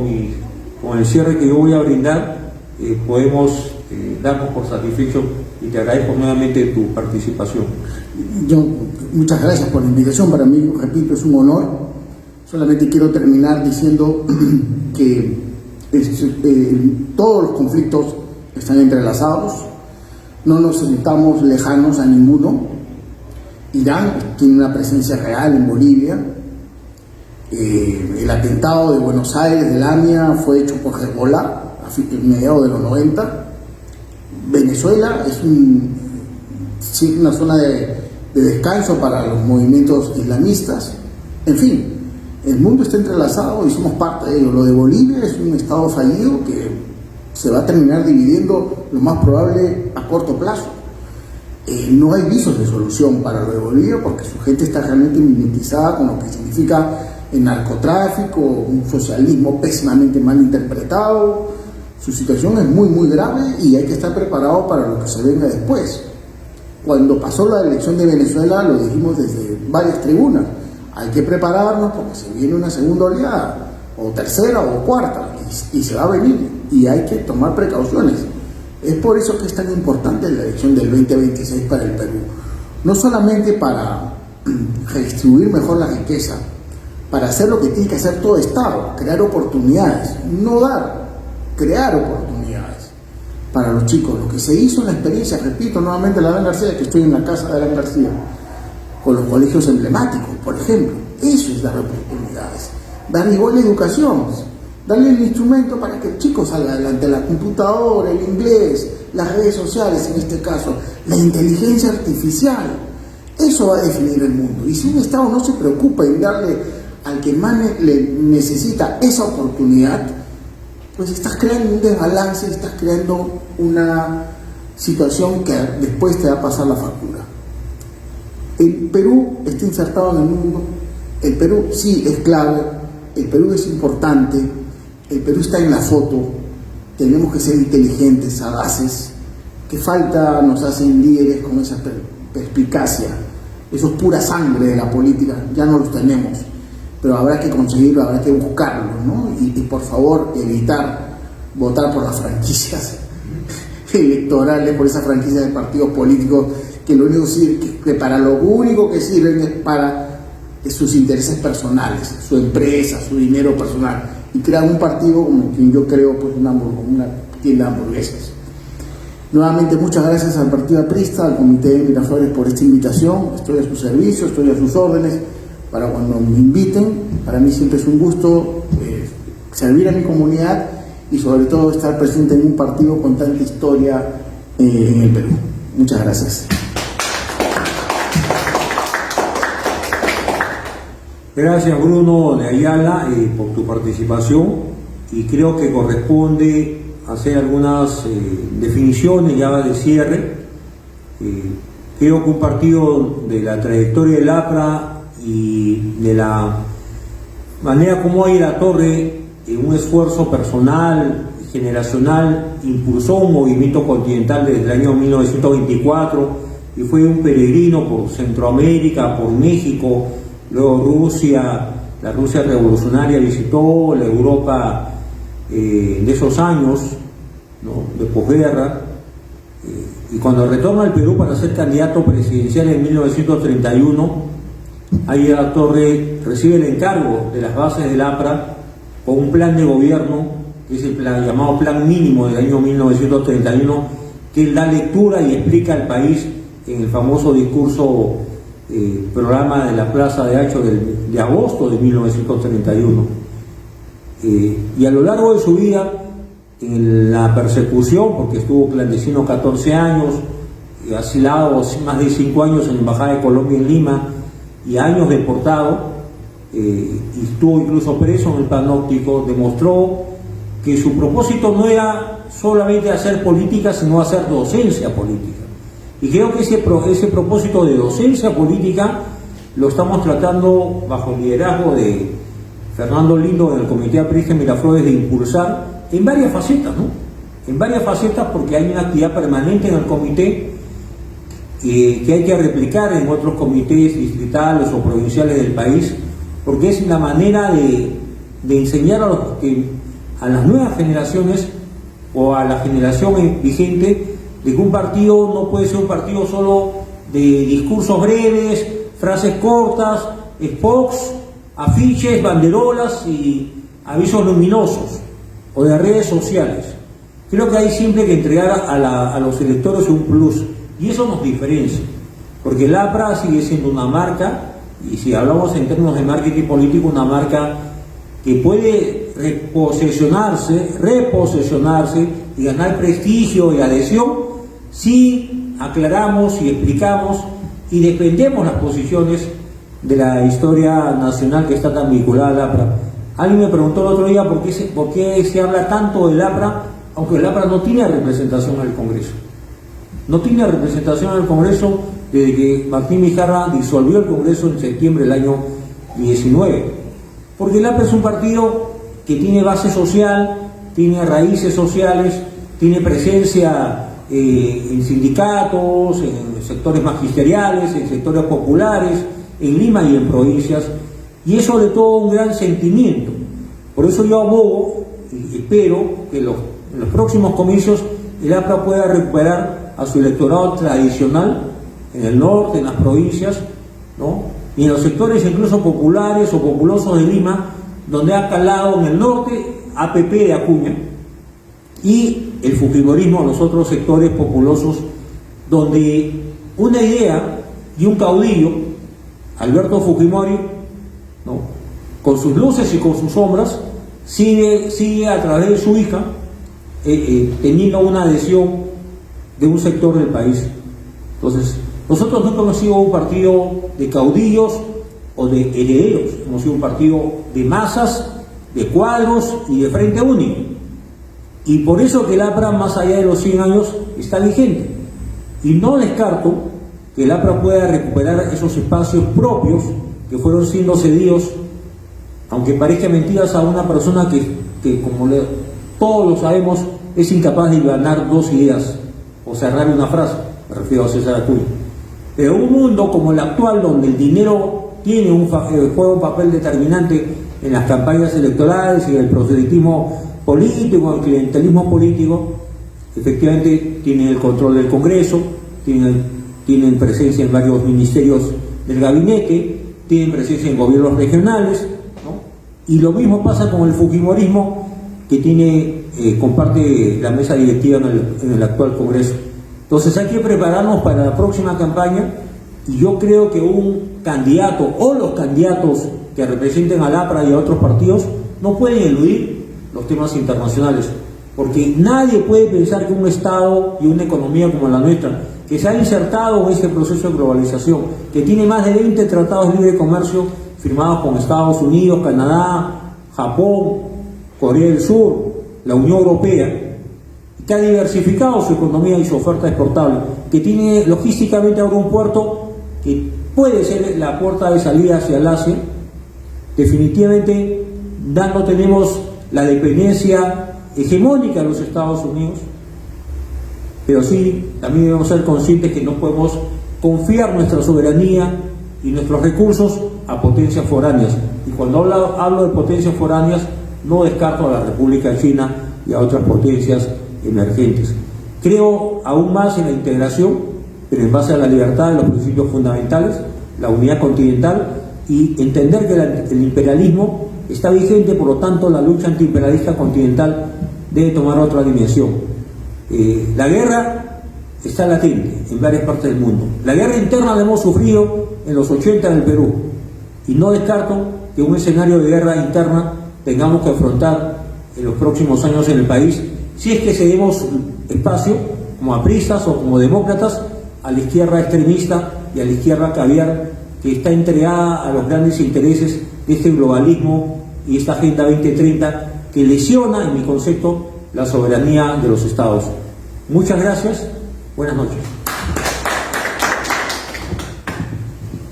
con el cierre que yo voy a brindar, podemos darnos por satisfechos, y te agradezco nuevamente tu participación. Yo muchas gracias por la invitación. Para mí, repito, es un honor. Solamente quiero terminar diciendo que todos los conflictos están entrelazados, no nos sentamos lejanos a ninguno. Irán tiene una presencia real en Bolivia. El atentado de Buenos Aires, del AMIA, fue hecho por Hezbollah a mediados de los 90. Venezuela es una zona de descanso para los movimientos islamistas. En fin, el mundo está entrelazado y somos parte de ello. Lo de Bolivia es un estado fallido que se va a terminar dividiendo, lo más probable, a corto plazo. No hay visos de solución para lo de Bolivia porque su gente está realmente mimetizada con lo que significa el narcotráfico, un socialismo pésimamente mal interpretado. Su situación es muy, muy grave y hay que estar preparado para lo que se venga después. Cuando pasó la elección de Venezuela, lo dijimos desde varias tribunas, hay que prepararnos porque se viene una segunda oleada, o tercera o cuarta, y se va a venir, y hay que tomar precauciones. Es por eso que es tan importante la elección del 2026 para el Perú. No solamente para redistribuir mejor la riqueza, para hacer lo que tiene que hacer todo Estado, crear oportunidades, no dar, crear oportunidades para los chicos. Lo que se hizo en la experiencia, repito nuevamente, la Alan García, que estoy en la casa de Alan García, con los colegios emblemáticos, por ejemplo, eso es dar oportunidades, dar igual educación, darle el instrumento para que el chico salga adelante, la computadora, el inglés, las redes sociales, en este caso, la inteligencia artificial. Eso va a definir el mundo. Y si un Estado no se preocupa en darle al que más le necesita esa oportunidad, pues estás creando un desbalance, estás creando una situación que después te va a pasar la factura. El Perú está insertado en el mundo, el Perú sí es clave, el Perú es importante, el Perú está en la foto, tenemos que ser inteligentes, sagaces. ¿Qué falta nos hacen líderes con esa perspicacia? Eso es pura sangre de la política, ya no los tenemos, pero habrá que conseguirlo, habrá que buscarlo, ¿no? Y por favor, evitar votar por las franquicias electorales, por esas franquicias de partidos políticos que lo único que para lo único que sirven es para sus intereses personales, su empresa, su dinero personal, y crear un partido como quien yo creo, pues una tienda de hamburguesas. Nuevamente, muchas gracias al Partido Aprista, al Comité de Miraflores por esta invitación. Estoy a su servicio, estoy a sus órdenes para cuando me inviten. Para mí siempre es un gusto servir a mi comunidad y sobre todo estar presente en un partido con tanta historia en el Perú. Muchas gracias. Gracias, Bruno de Ayala, por tu participación, y creo que corresponde hacer algunas definiciones ya de cierre. Creo que un partido de la trayectoria del APRA y de la manera como Aguila Torre, un esfuerzo personal, generacional, impulsó un movimiento continental desde el año 1924 y fue un peregrino por Centroamérica, por México, luego Rusia, la Rusia revolucionaria visitó la Europa de esos años, ¿no?, de posguerra, y cuando retorna al Perú para ser candidato presidencial en 1931, Aguila Torre recibe el encargo de las bases del APRA con un plan de gobierno, que es el plan, llamado Plan Mínimo del año 1931, que él da lectura y explica al país en el famoso discurso programa de la Plaza de Hacho de agosto de 1931. Y a lo largo de su vida, en la persecución, porque estuvo clandestino 14 años, asilado más de 5 años en la Embajada de Colombia en Lima, y años deportado, y estuvo incluso preso en el Panóptico, demostró que su propósito no era solamente hacer política, sino hacer docencia política. Y creo que ese propósito de docencia política lo estamos tratando bajo el liderazgo de Fernando Lindo en el Comité Aprista Miraflores de impulsar en varias facetas, ¿no? En varias facetas, porque hay una actividad permanente en el comité que hay que replicar en otros comités distritales o provinciales del país, porque es la manera de enseñar a las nuevas generaciones o a la generación vigente de que un partido no puede ser un partido solo de discursos breves, frases cortas, spots, afiches, banderolas y avisos luminosos o de redes sociales. Creo que hay siempre que entregar a los electores un plus, y eso nos diferencia, porque el APRA sigue siendo una marca, y si hablamos en términos de marketing político, una marca que puede reposesionarse y ganar prestigio y adhesión si aclaramos y explicamos y defendemos las posiciones de la historia nacional que está tan vinculada al APRA. Alguien me preguntó el otro día por qué se habla tanto del APRA, aunque el APRA no tiene representación en el Congreso. No tiene representación en el Congreso desde que Martín Vizcarra disolvió el Congreso en septiembre del año 19. Porque el APRA es un partido que tiene base social, tiene raíces sociales, tiene presencia en sindicatos, en sectores magisteriales, en sectores populares, en Lima y en provincias, y es sobre todo un gran sentimiento. Por eso yo abogo y espero que en los próximos comicios el APRA pueda recuperar a su electorado tradicional en el norte, en las provincias, ¿no? Y en los sectores incluso populares o populosos de Lima, donde ha calado en el norte APP de Acuña y el fujimorismo en los otros sectores populosos, donde una idea y un caudillo, Alberto Fujimori, ¿no?, con sus luces y con sus sombras, sigue a través de su hija teniendo una adhesión de un sector del país. Entonces, nosotros nunca hemos sido un partido de caudillos o de herederos, hemos sido un partido de masas, de cuadros y de frente único. Y por eso que el APRA, más allá de los 100 años, está vigente. Y no descarto que el APRA pueda recuperar esos espacios propios que fueron siendo cedidos, aunque parezca mentiras, a una persona que como todos lo sabemos, es incapaz de ganar dos ideas o cerrar una frase. Me refiero a César Acuña. Pero un mundo como el actual, donde el dinero juega un papel determinante en las campañas electorales y el proselitismo político, el clientelismo político, efectivamente tienen el control del Congreso, tienen presencia en varios ministerios del gabinete, tienen presencia en gobiernos regionales, ¿no? Y lo mismo pasa con el fujimorismo, que comparte la mesa directiva en el actual Congreso. Entonces hay que prepararnos para la próxima campaña, y yo creo que un candidato o los candidatos que representen al APRA y a otros partidos no pueden eludir los temas internacionales, porque nadie puede pensar que un Estado y una economía como la nuestra, que se ha insertado en este proceso de globalización, que tiene más de 20 tratados de libre comercio firmados con Estados Unidos, Canadá, Japón, Corea del Sur, la Unión Europea, que ha diversificado su economía y su oferta exportable, que tiene logísticamente ahora un puerto que puede ser la puerta de salida hacia el Asia. Definitivamente no tenemos la dependencia hegemónica de los Estados Unidos, pero sí también debemos ser conscientes que no podemos confiar nuestra soberanía y nuestros recursos a potencias foráneas. Y cuando hablo de potencias foráneas, no descarto a la República China y a otras potencias emergentes. Creo aún más en la integración, pero en base a la libertad de los principios fundamentales, la unidad continental, y entender que el imperialismo está vigente, por lo tanto la lucha antiimperialista continental debe tomar otra dimensión. La guerra está latente en varias partes del mundo. La guerra interna la hemos sufrido en los 80 en el Perú, y no descarto que un escenario de guerra interna tengamos que afrontar en los próximos años en el país, si es que cedemos espacio, como apristas o como demócratas, a la izquierda extremista y a la izquierda caviar, que está entregada a los grandes intereses de este globalismo y esta Agenda 2030, que lesiona, en mi concepto, la soberanía de los Estados. Muchas gracias, buenas noches.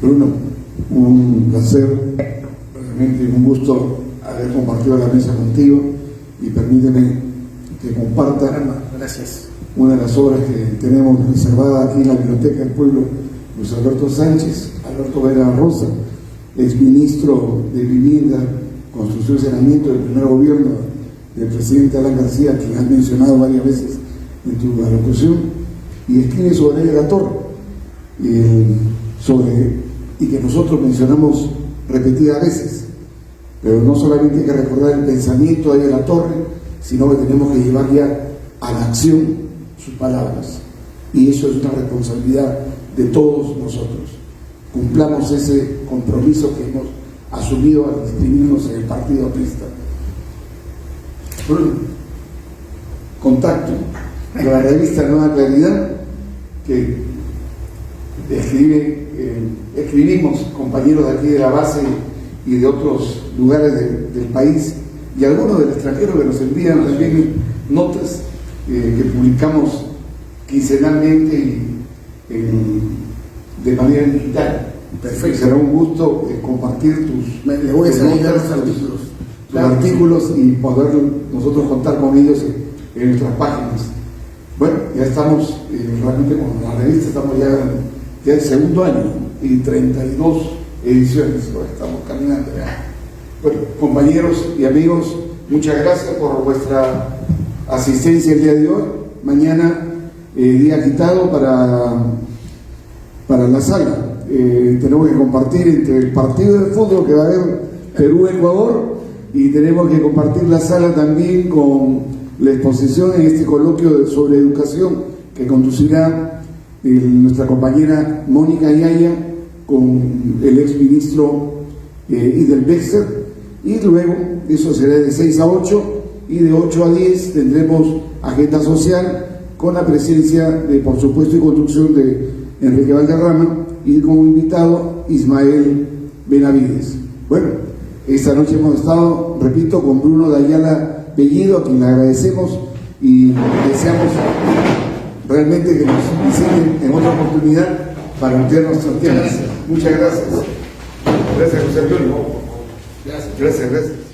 Bruno, un placer, realmente un gusto haber compartido la mesa contigo, y permíteme que comparta Gracias. una de las obras que tenemos reservada aquí en la Biblioteca del Pueblo, Luis Alberto Sánchez, Alberto Vera Rosa, exministro de Vivienda, Construcción y Saneamiento del primer gobierno del presidente Alan García, quien has mencionado varias veces en tu alocución, y escribe sobre ella la torre, sobre y que nosotros mencionamos repetidas veces. Pero no solamente hay que recordar el pensamiento de la Torre, sino que tenemos que llevar ya a la acción sus palabras. Y eso es una responsabilidad de todos nosotros. Cumplamos ese compromiso que hemos asumido al inscribirnos en el Partido Aprista. Bruno, contacto de la revista Nueva Claridad, que escribimos compañeros de aquí de la base y de otros lugares del país, y algunos del extranjero que nos envían también notas que publicamos quincenalmente y de manera digital. Perfecto. Será un gusto compartir Le voy a tus salir notas, los artículos. tus artículos y poder nosotros contar con ellos en nuestras páginas. Bueno, ya estamos realmente con la revista, estamos ya el segundo año y 32 ediciones, estamos caminando ya. Bueno, compañeros y amigos, muchas gracias por vuestra asistencia el día de hoy. Mañana, día quitado para la sala. Tenemos que compartir entre el partido de fútbol que va a haber Perú-Ecuador, y tenemos que compartir la sala también con la exposición en este coloquio sobre educación que conducirá nuestra compañera Mónica Yaya con el exministro Idel Bexer, y luego eso será de 6 a 8 y de 8 a 10 tendremos agenda social con la presencia de, por supuesto, y conducción de Enrique Valderrama, y como invitado Ismael Benavides. Bueno, esta noche hemos estado, repito, con Bruno de Ayala Bellido, a quien le agradecemos y deseamos realmente que nos visiten en otra oportunidad para ampliar nuestros temas. Muchas gracias. Gracias, José Antonio. Gracias.